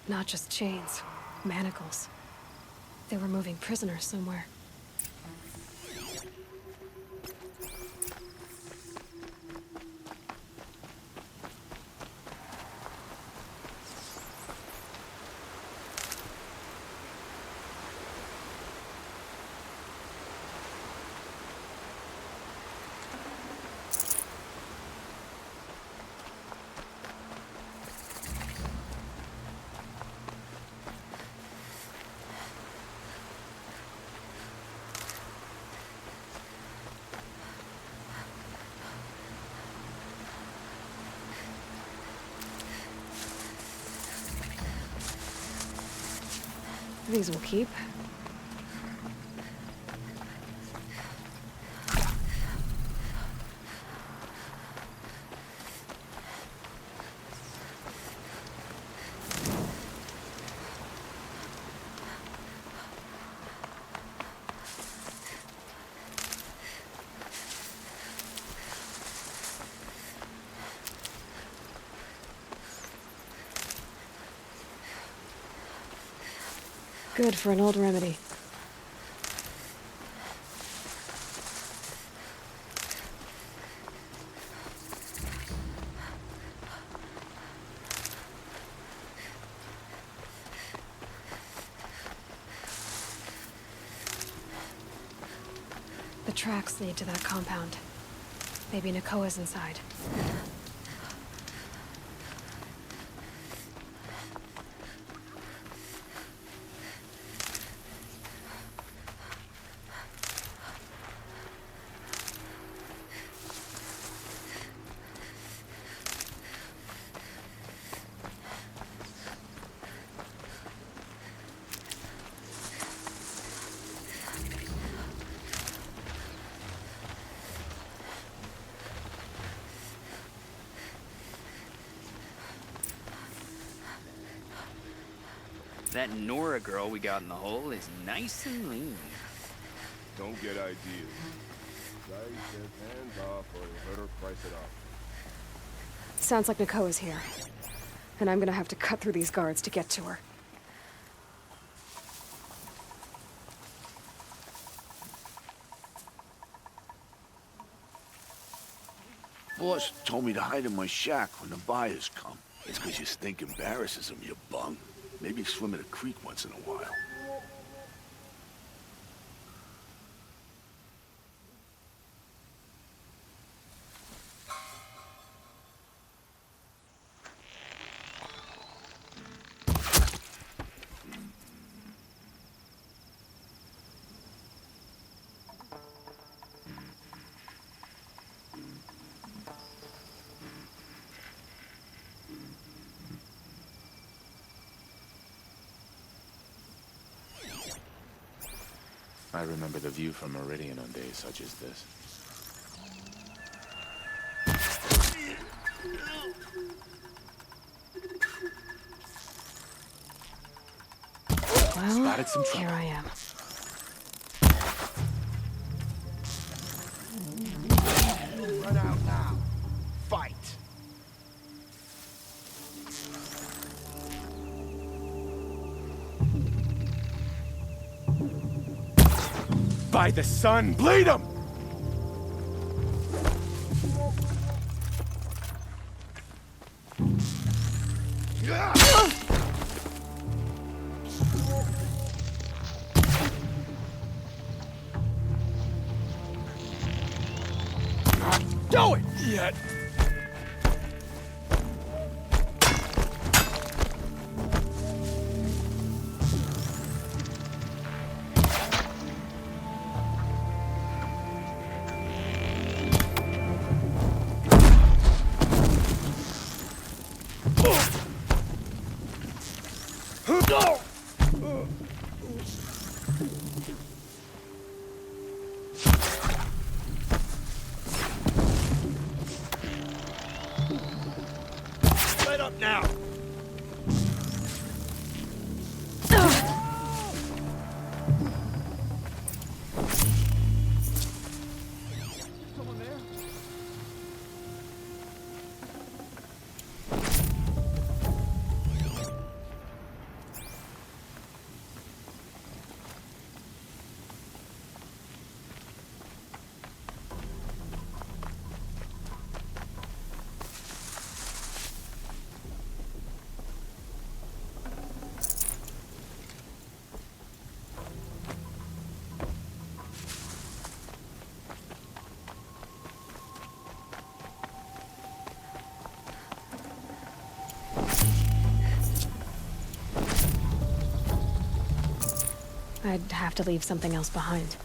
Not just chains, manacles. They were moving prisoners somewhere. These will keep. Good for an old remedy. The tracks lead to that compound. Maybe Nakoa's inside. That Nora girl we got in the hole is nice and lean. Don't get ideas. Guys, get hands off or you better price it off. Sounds like Nakoa's here. And I'm gonna have to cut through these guards to get to her. Boss told me to hide in my shack when the buyers come. It's 'cause your stink embarrasses them, you bum. Maybe swim in a creek once in a while. I remember the view from Meridian on days such as this. Well, Spotted some trouble. here I am. Run out now. Fight. By the sun, bleed him! Do it yet. Let up now. Someone there? I'd have to leave something else behind.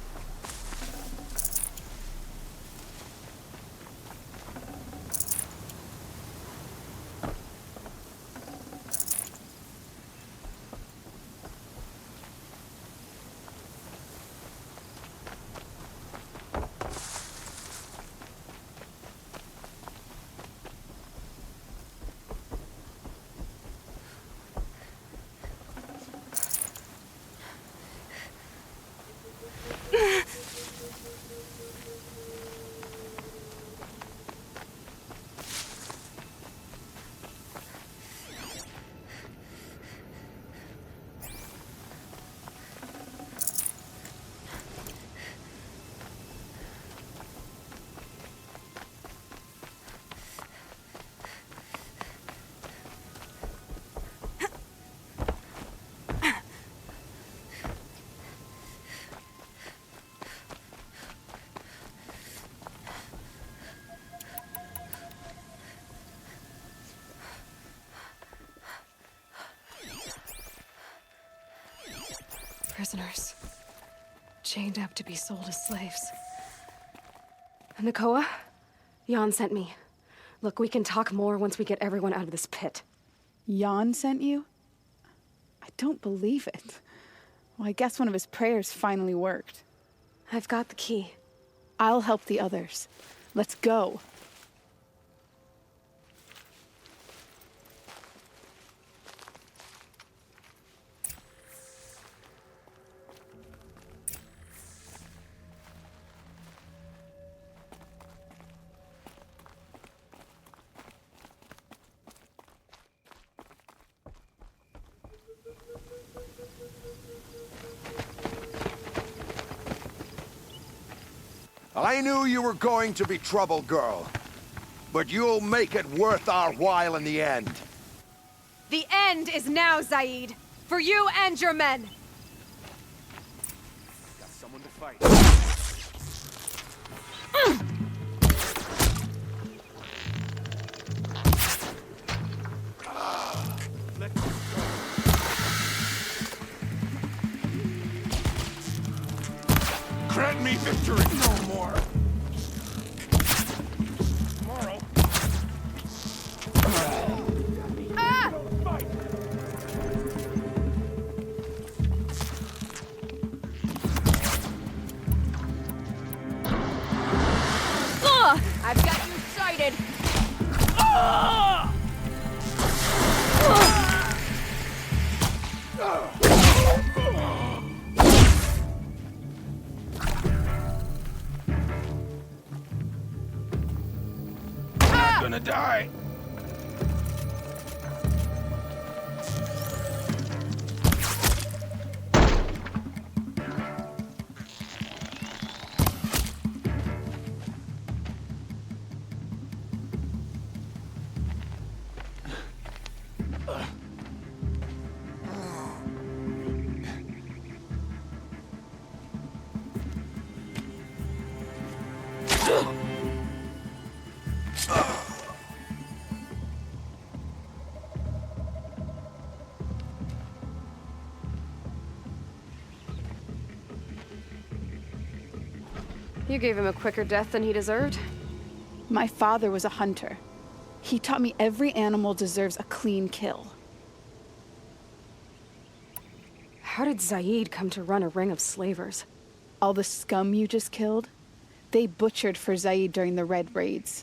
prisoners. Chained up to be sold as slaves. Nakoa? Jan sent me. Look, we can talk more once we get everyone out of this pit. Jan sent you? I don't believe it. Well, I guess one of his prayers finally worked. I've got the key. I'll help the others. Let's go. I knew you were going to be trouble, girl. But you'll make it worth our while in the end. The end is now, Zaid. For you and your men. Got someone to fight. Grant me victory! No more! Tomorrow. I've got you sighted. I'm gonna die! You gave him a quicker death than he deserved. My father was a hunter. He taught me every animal deserves a clean kill. How did Zaid come to run a ring of slavers? All the scum you just killed, they butchered for Zaid during the Red Raids.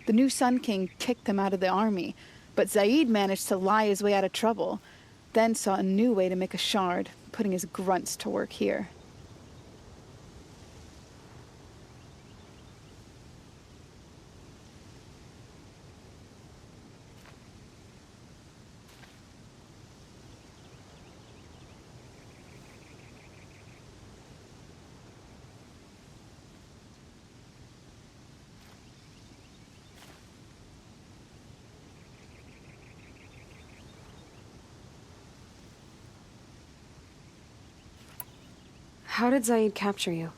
The new Sun King kicked them out of the army, but Zaid managed to lie his way out of trouble, then saw a new way to make a shard, putting his grunts to work here. How did Zaid capture you?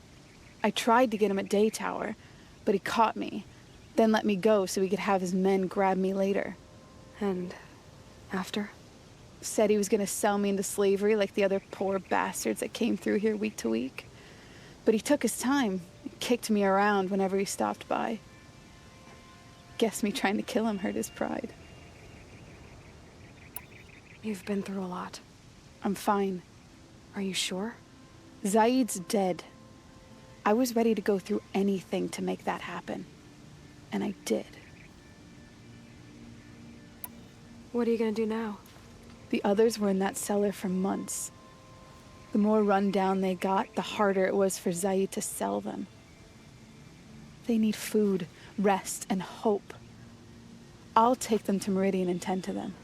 I tried to get him at Day Tower, but he caught me, then let me go so he could have his men grab me later. And after? Said he was gonna sell me into slavery like the other poor bastards that came through here week to week. But he took his time, kicked me around whenever he stopped by. Guess me trying to kill him hurt his pride. You've been through a lot. I'm fine. Are you sure? Zaid's dead. I was ready to go through anything to make that happen. And I did. What are you gonna do now? The others were in that cellar for months. The more run down they got, the harder it was for Zaid to sell them. They need food, rest, and hope. I'll take them to Meridian and tend to them.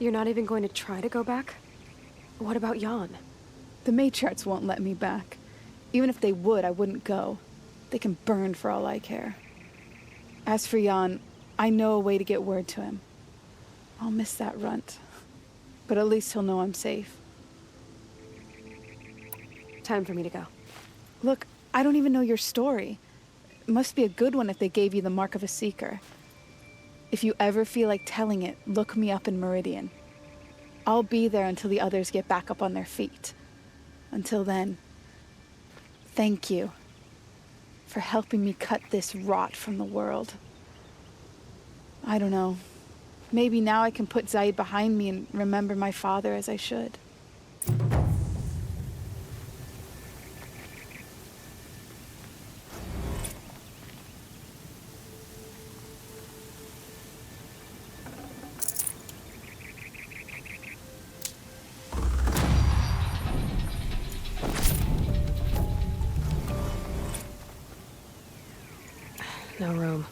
You're not even going to try to go back? What about Jan? The matriarchs won't let me back. Even if they would, I wouldn't go. They can burn for all I care. As for Jan, I know a way to get word to him. I'll miss that runt. But at least he'll know I'm safe. Time for me to go. Look, I don't even know your story. It must be a good one if they gave you the mark of a seeker. If you ever feel like telling it, look me up in Meridian. I'll be there until the others get back up on their feet. Until then, thank you for helping me cut this rot from the world. I don't know. Maybe now I can put Zaid behind me and remember my father as I should. No room.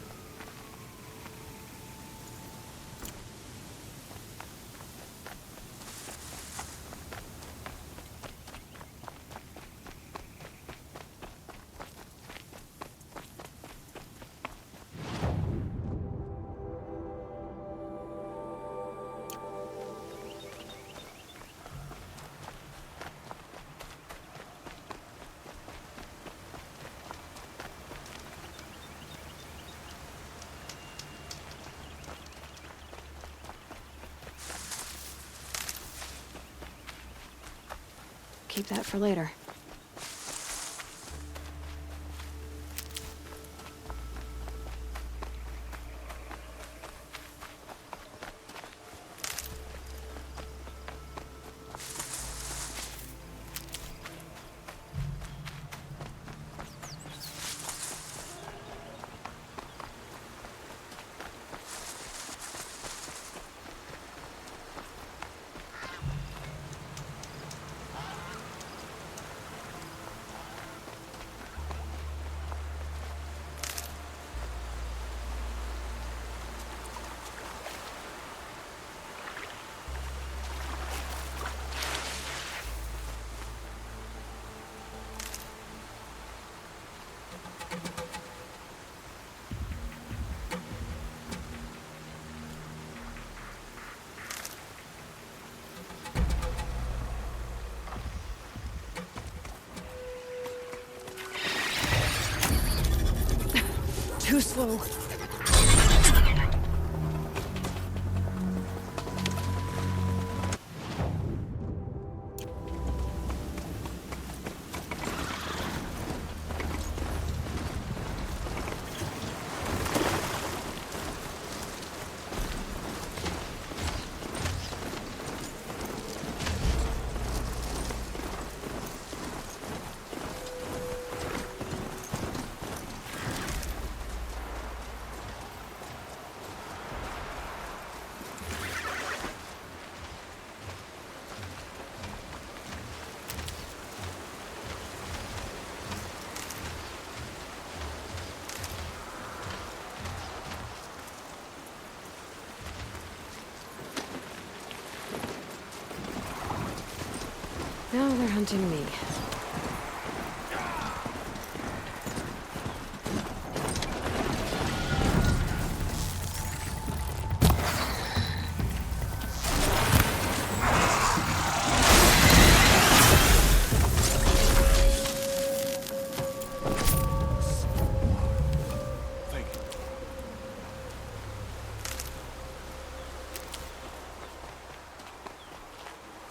Keep that for later. Too slow. Now they're hunting me.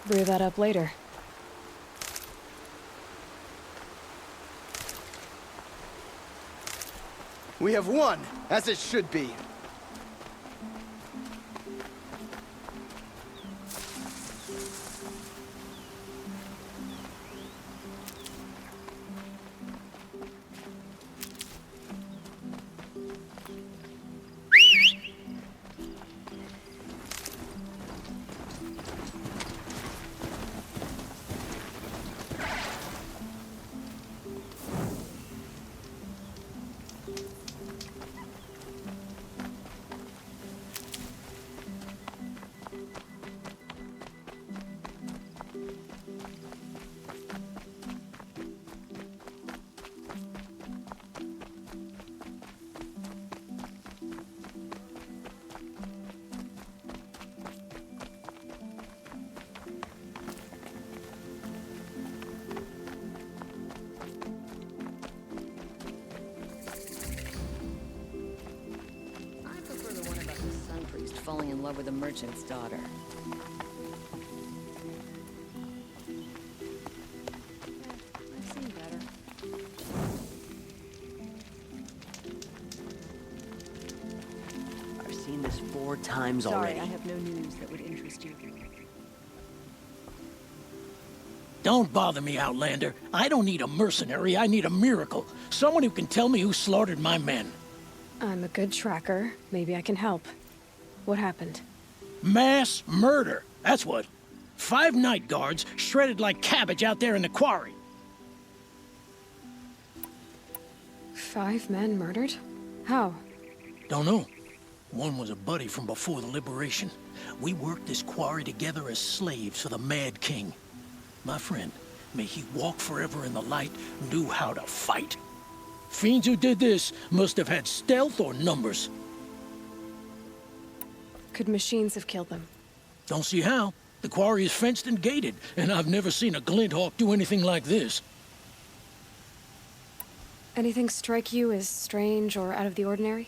Brew that up later. We have won, as it should be. Falling in love with a merchant's daughter. this 4 times Sorry, already. I have no news that would interest you. Don't bother me, Outlander. I don't need a mercenary, I need a miracle. Someone who can tell me who slaughtered my men. I'm a good tracker. Maybe I can help. What happened? Mass murder. That's what. 5 night guards shredded like cabbage out there in the quarry. 5 men murdered? How? Don't know. One was a buddy from before the liberation. We worked this quarry together as slaves for the Mad King. My friend, may he walk forever in the light, knew how to fight. Fiends who did this must have had stealth or numbers. Could machines have killed them? Don't see how. The quarry is fenced and gated, and I've never seen a glint hawk do anything like this. Anything strike you as strange or out of the ordinary?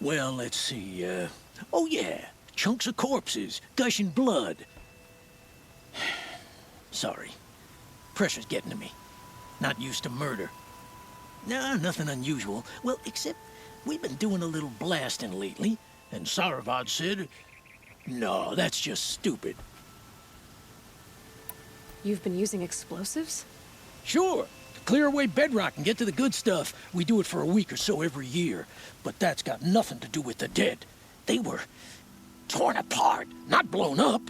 Well, let's see, oh yeah, chunks of corpses, gushing blood. Sorry. Pressure's getting to me. Not used to murder. Nah, nothing unusual. Well, except we've been doing a little blasting lately, and Saravad said, no, that's just stupid. You've been using explosives? Sure. To clear away bedrock and get to the good stuff. We do it for a week or so every year. But that's got nothing to do with the dead. They were torn apart, not blown up.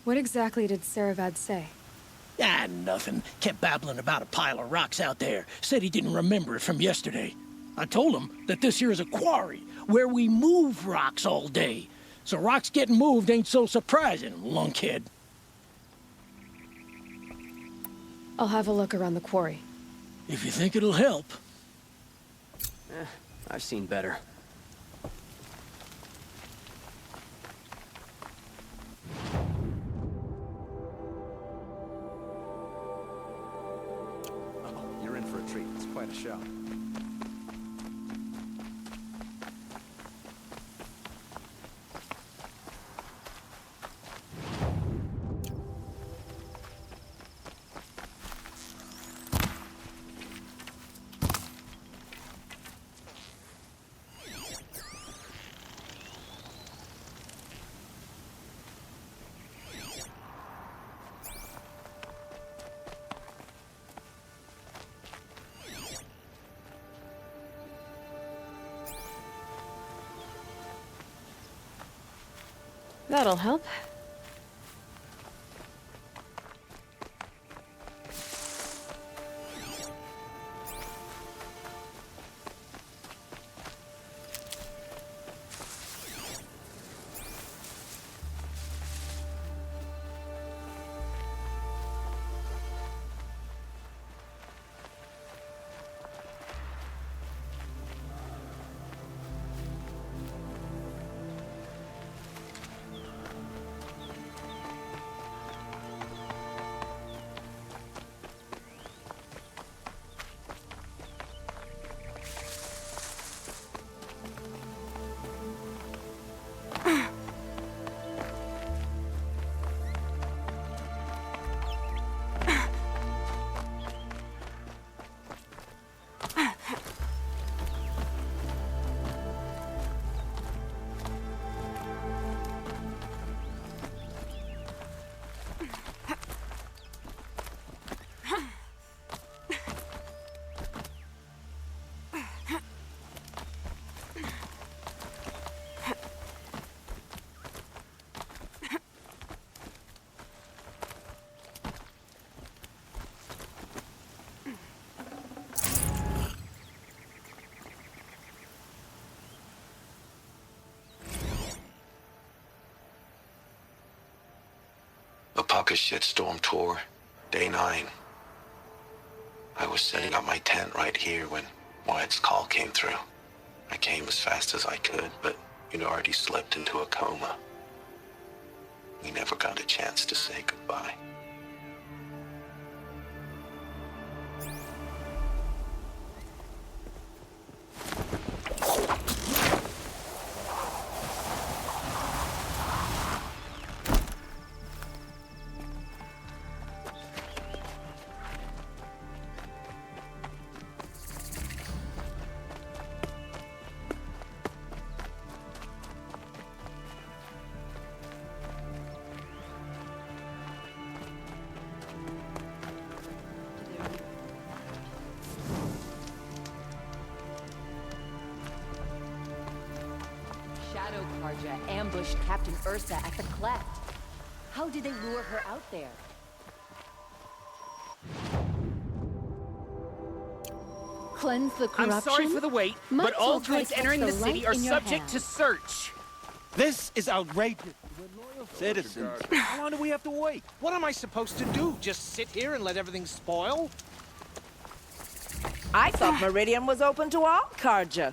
What exactly did Saravad say? Ah, nothing. Kept babbling about a pile of rocks out there. Said he didn't remember it from yesterday. I told him that this here is a quarry, where we move rocks all day. So rocks getting moved ain't so surprising, lunkhead. I'll have a look around the quarry. If you think it'll help. I've seen better. You're in for a treat. It's quite a show. That'll help. Apaka Shitstorm Tour, Day 9. I was setting up my tent right here when Wyatt's call came through. I came as fast as I could, but you'd already slipped into a coma. We never got a chance to say goodbye. ambushed Captain Ursa at the cleft. How did they lure her out there? Cleanse the corruption? I'm sorry for the wait, but all goods entering the city are subject to search. This is outrageous. Citizens, how long do we have to wait? What am I supposed to do? Just sit here and let everything spoil? I thought Meridian was open to all, Carja.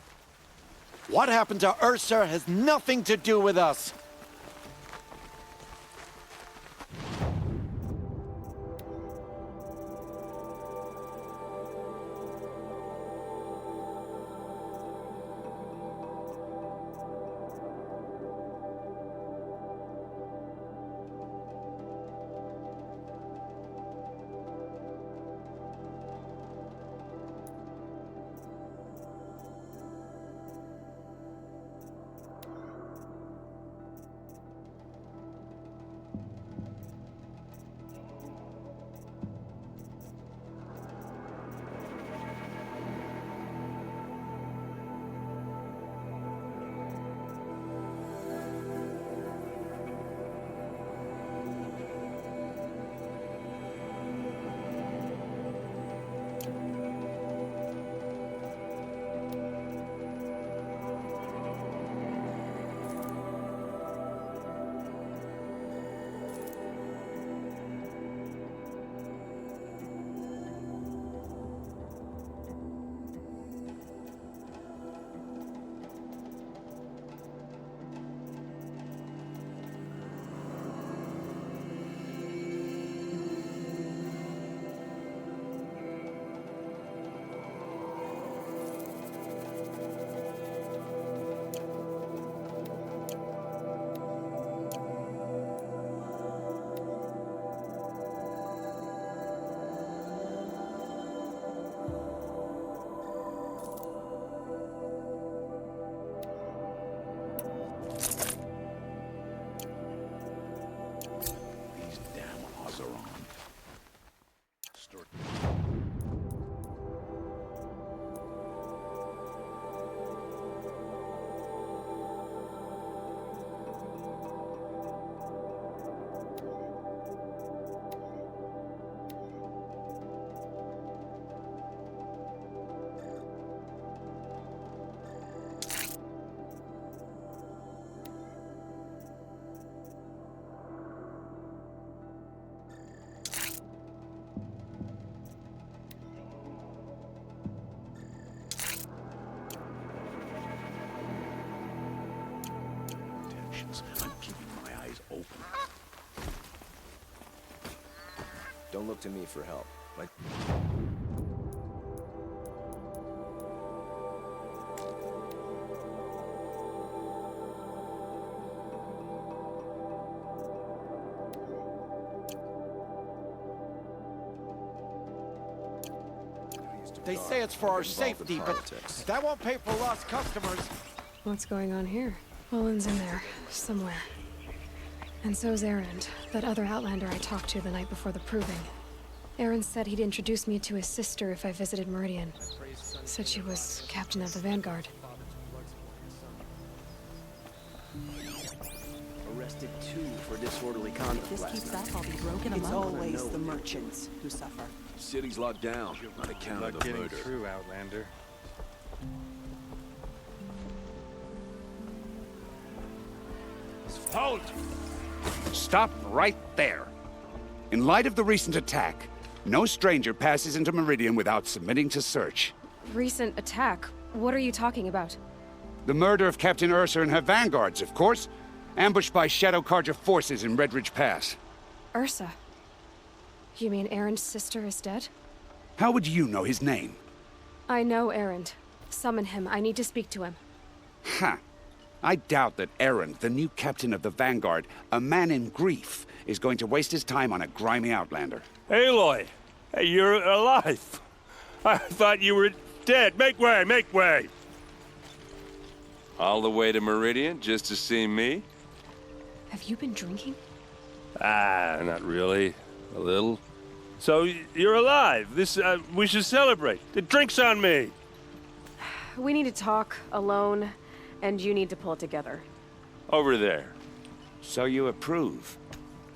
What happened to Ursa has nothing to do with us. I'm keeping my eyes open. Don't look to me for help. Like... They say it's for our safety, but that won't pay for lost customers. What's going on here? Olin's in there, somewhere. And so's Erend, that other Outlander I talked to the night before the proving. Erend said he'd introduce me to his sister if I visited Meridian. Said she was captain of the Vanguard. Arrested 2 for disorderly conduct. If this keeps up, I'll be broken It's among. always the merchants who suffer. The city's locked down on account of the murder. Through, Outlander. Halt! Stop right there. In light of the recent attack, no stranger passes into Meridian without submitting to search. Recent attack? What are you talking about? The murder of Captain Ursa and her vanguards, of course. Ambushed by Shadow Carja forces in Redridge Pass. Ursa? You mean Erend's sister is dead? How would you know his name? I know Erend. Summon him. I need to speak to him. Ha! I doubt that Erend, the new captain of the Vanguard, a man in grief, is going to waste his time on a grimy outlander. Aloy! Hey, you're alive! I thought you were dead. Make way, make way! All the way to Meridian just to see me? Have you been drinking? Ah, not really. A little. So, you're alive. We should celebrate. The drink's on me! We need to talk, alone, and you need to pull it together. Over there. So you approve?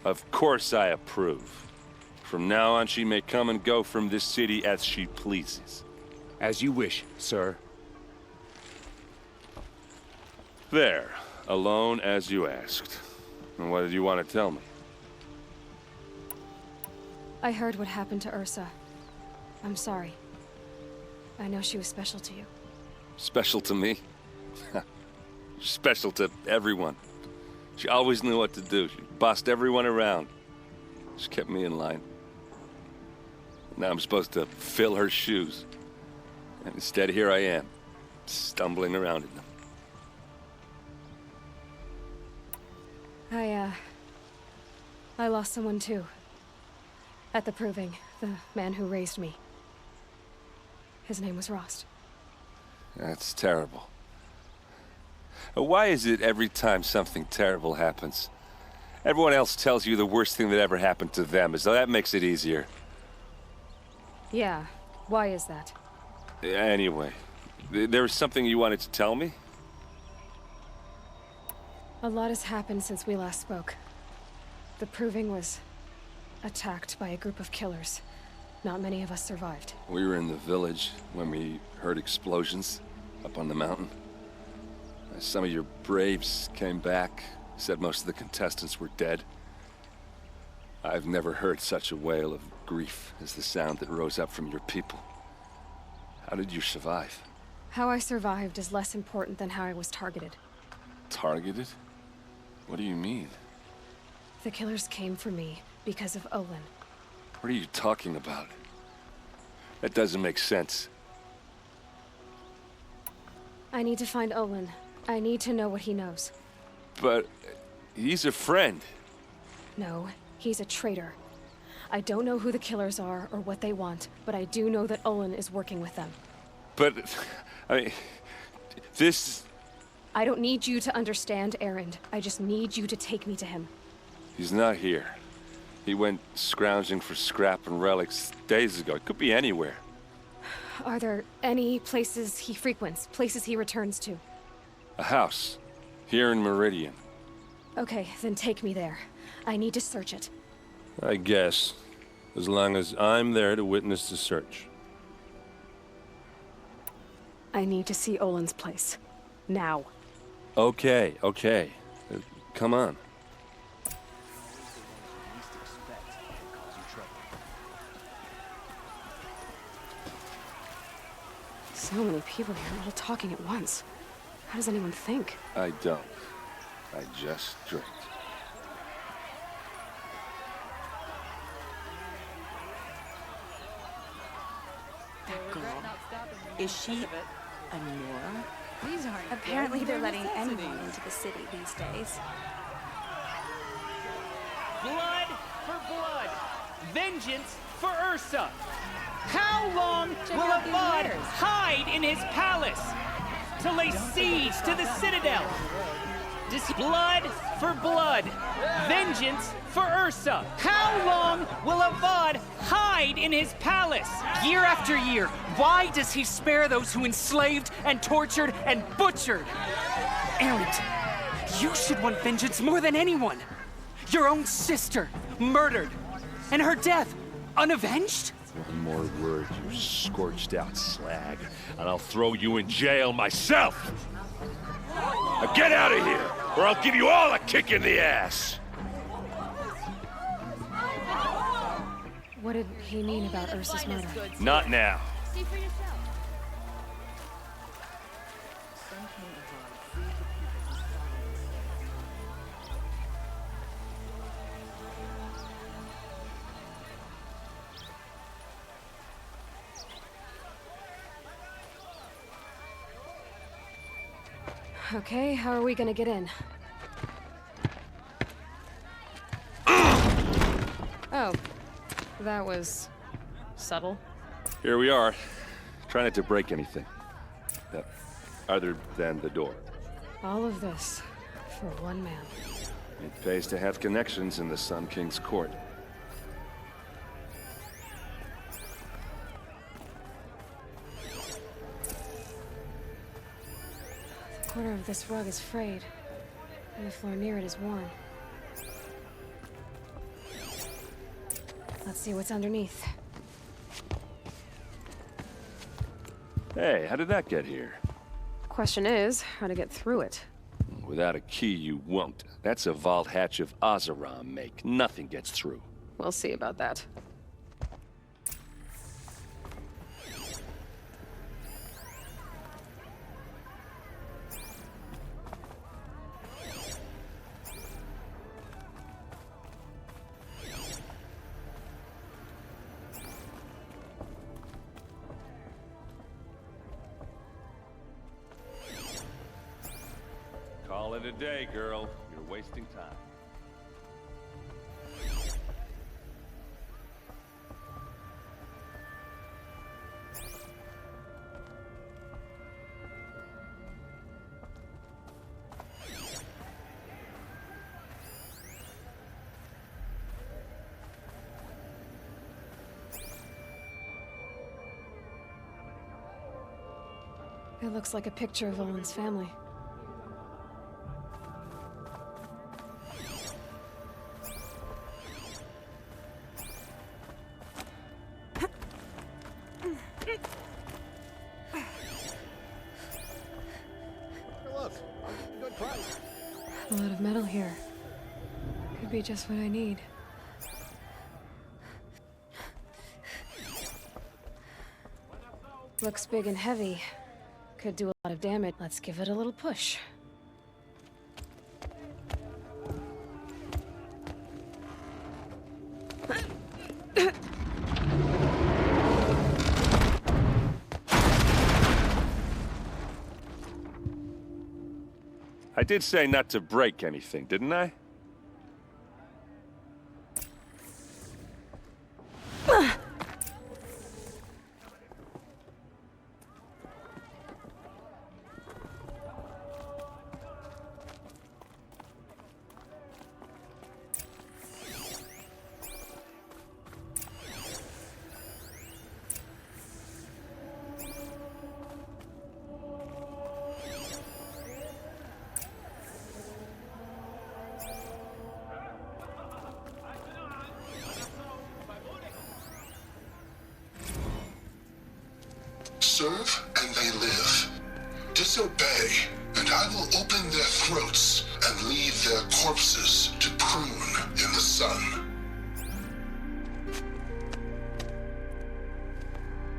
Of course I approve. From now on, she may come and go from this city as she pleases. As you wish, sir. There. Alone as you asked. And what did you want to tell me? I heard what happened to Ursa. I'm sorry. I know she was special to you. Special to me? Special to everyone. She always knew what to do. She bossed everyone around. She kept me in line. Now I'm supposed to fill her shoes. And instead, here I am, stumbling around in them. I lost someone too. At the Proving, the man who raised me. His name was Rost. That's terrible. Why is it every time something terrible happens, everyone else tells you the worst thing that ever happened to them, as though that makes it easier? Yeah, why is that? Anyway, there was something you wanted to tell me? A lot has happened since we last spoke. The Proving was attacked by a group of killers. Not many of us survived. We were in the village when we heard explosions up on the mountain. Some of your braves came back, said most of the contestants were dead. I've never heard such a wail of grief as the sound that rose up from your people. How did you survive? How I survived is less important than how I was targeted. Targeted? What do you mean? The killers came for me because of Olin. What are you talking about? That doesn't make sense. I need to find Olin. I need to know what he knows. But he's a friend. No, he's a traitor. I don't know who the killers are or what they want, but I do know that Olin is working with them. But, I mean, this... I don't need you to understand, Erend. I just need you to take me to him. He's not here. He went scrounging for scrap and relics days ago. It could be anywhere. Are there any places he frequents, places he returns to? A house. Here in Meridian. Okay, then take me there. I need to search it. I guess. As long as I'm there to witness the search. I need to see Olin's place. Now. Okay, okay. Come on. So many people here, all talking at once. How does anyone think? I don't. I just drink. That girl. Is she a Nora? These aren't Apparently good. they're They're letting anyone necessities. into the city these days. Blood for blood. Vengeance for Ursa. How long Check will out these Avad wares. hide in his palace to lay siege to the citadel? Blood for blood. Vengeance for Ursa. How long will Avad hide in his palace? Year after year, why does he spare those who enslaved and tortured and butchered? Erend, you should want vengeance more than anyone. Your own sister, murdered, and her death, unavenged? One more word, you scorched out slag, and I'll throw you in jail myself! Now get out of here, or I'll give you all a kick in the ass! What did he mean about Ursa's murder? Not now. See for yourself. Okay, how are we gonna get in? Oh, that was subtle. Here we are. Try not to break anything. Other than the door. All of this for one man. It pays to have connections in the Sun King's court. The corner of this rug is frayed. And the floor near it is warm. Let's see what's underneath. Hey, how did that get here? Question is, how to get through it. Without a key, you won't. That's a vault hatch of Oseram make. Nothing gets through. We'll see about that. Call it a day, girl. You're wasting time. It looks like a picture of Owen's family. A lot of metal here. Could be just what I need. Looks big and heavy. Could do a lot of damage. Let's give it a little push. I did say not to break anything, didn't I? Serve and they live. Disobey, and I will open their throats and leave their corpses to prune in the sun.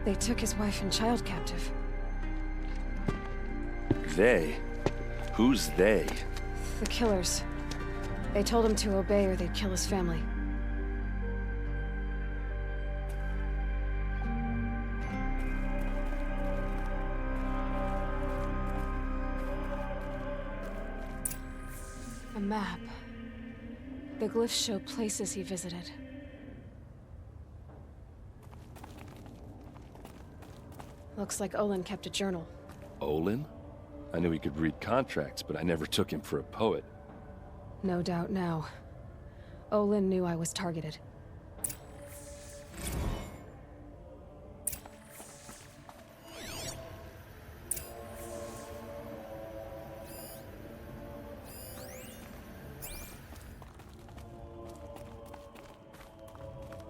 They took his wife and child captive. They? Who's they? The killers. They told him to obey or they'd kill his family. A map. The glyphs show places he visited. Looks like Olin kept a journal. Olin? I knew he could read contracts, but I never took him for a poet. No doubt now. Olin knew I was targeted.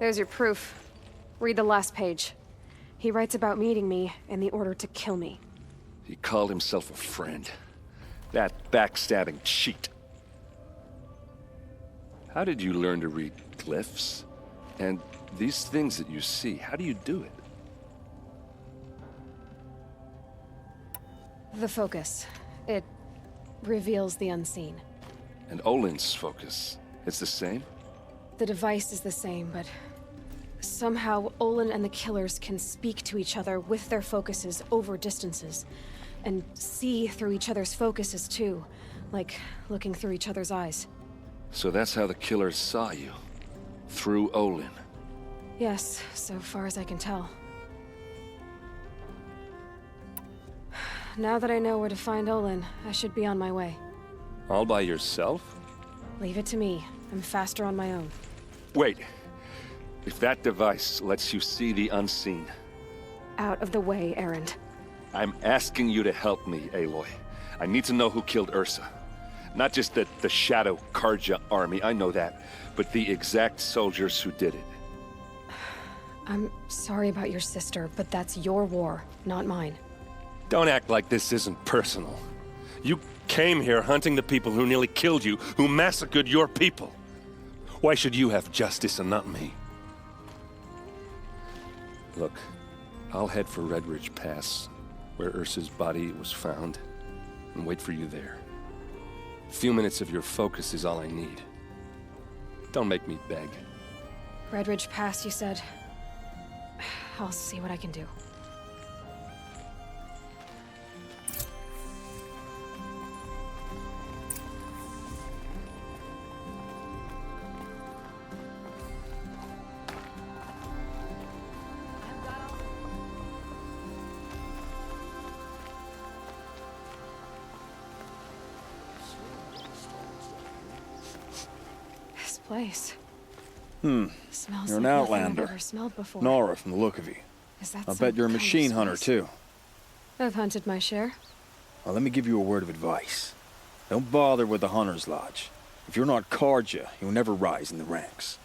There's your proof. Read the last page. He writes about meeting me and the order to kill me. He called himself a friend. That backstabbing cheat. How did you learn to read glyphs? And these things that you see, how do you do it? The focus. It reveals the unseen. And Olin's focus, it's the same? The device is the same, but somehow Olin and the killers can speak to each other with their focuses over distances. And see through each other's focuses too, like looking through each other's eyes. So that's how the killers saw you? Through Olin? Yes, so far as I can tell. Now that I know where to find Olin, I should be on my way. All by yourself? Leave it to me. I'm faster on my own. Wait. If that device lets you see the unseen... Out of the way, Erend. I'm asking you to help me, Aloy. I need to know who killed Ursa. Not just the Shadow Karja army, I know that, but the exact soldiers who did it. I'm sorry about your sister, but that's your war, not mine. Don't act like this isn't personal. You came here hunting the people who nearly killed you, who massacred your people. Why should you have justice and not me? Look, I'll head for Red Ridge Pass, where Ursa's body was found, and wait for you there. A few minutes of your focus is all I need. Don't make me beg. Red Ridge Pass, you said. I'll see what I can do. This place. Smells You're like an nothing I've outlander. ever smelled before. Nora from the look of you. Is that I some bet you're a kind of machine hunter, spice? too. I've hunted my share. Well, let me give you a word of advice. Don't bother with the Hunter's Lodge. If you're not Karja, you'll never rise in the ranks.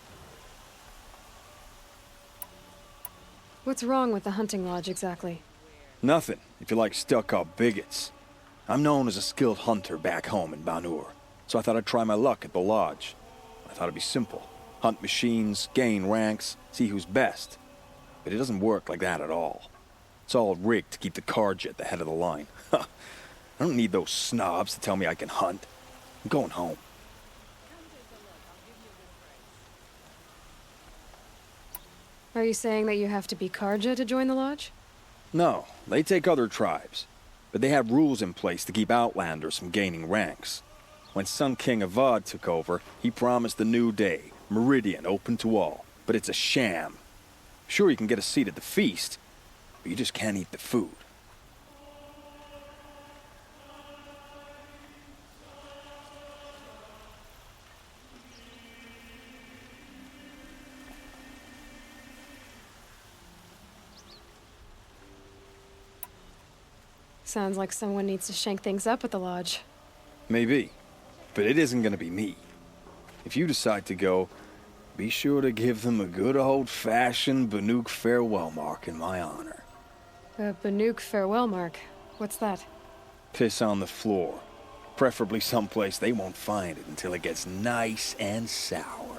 What's wrong with the hunting lodge exactly? Nothing, if you like stuck-up bigots. I'm known as a skilled hunter back home in Banur, so I thought I'd try my luck at the lodge. I thought it'd be simple. Hunt machines, gain ranks, see who's best. But it doesn't work like that at all. It's all rigged to keep the Karja at the head of the line. I don't need those snobs to tell me I can hunt. I'm going home. Are you saying that you have to be Karja to join the lodge? No, they take other tribes. But they have rules in place to keep outlanders from gaining ranks. When Sun King Avad took over, he promised a new day, Meridian open to all. But it's a sham. Sure, you can get a seat at the feast, but you just can't eat the food. Sounds like someone needs to shank things up at the lodge. Maybe, but it isn't gonna be me. If you decide to go, be sure to give them a good old-fashioned Banuk farewell mark in my honor. A Banuk farewell mark. What's that? Piss on the floor. Preferably someplace they won't find it until it gets nice and sour.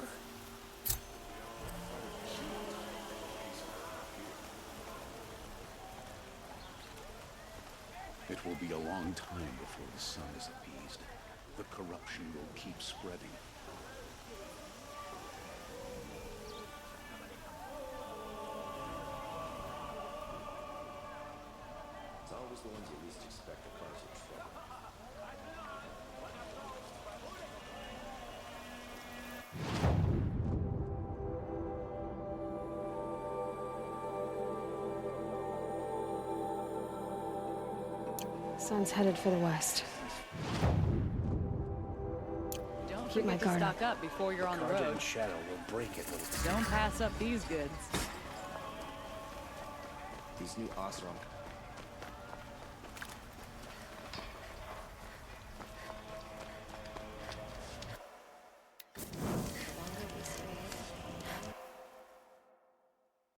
It will be a long time before the sun is appeased. The corruption will keep spreading. It's always the ones you least expect to cause you trouble. Sun's headed for the west. Don't Keep my forget to guard stock up before you're on the Karja road. and Shadow will break it. Don't pass up these goods. These new Osram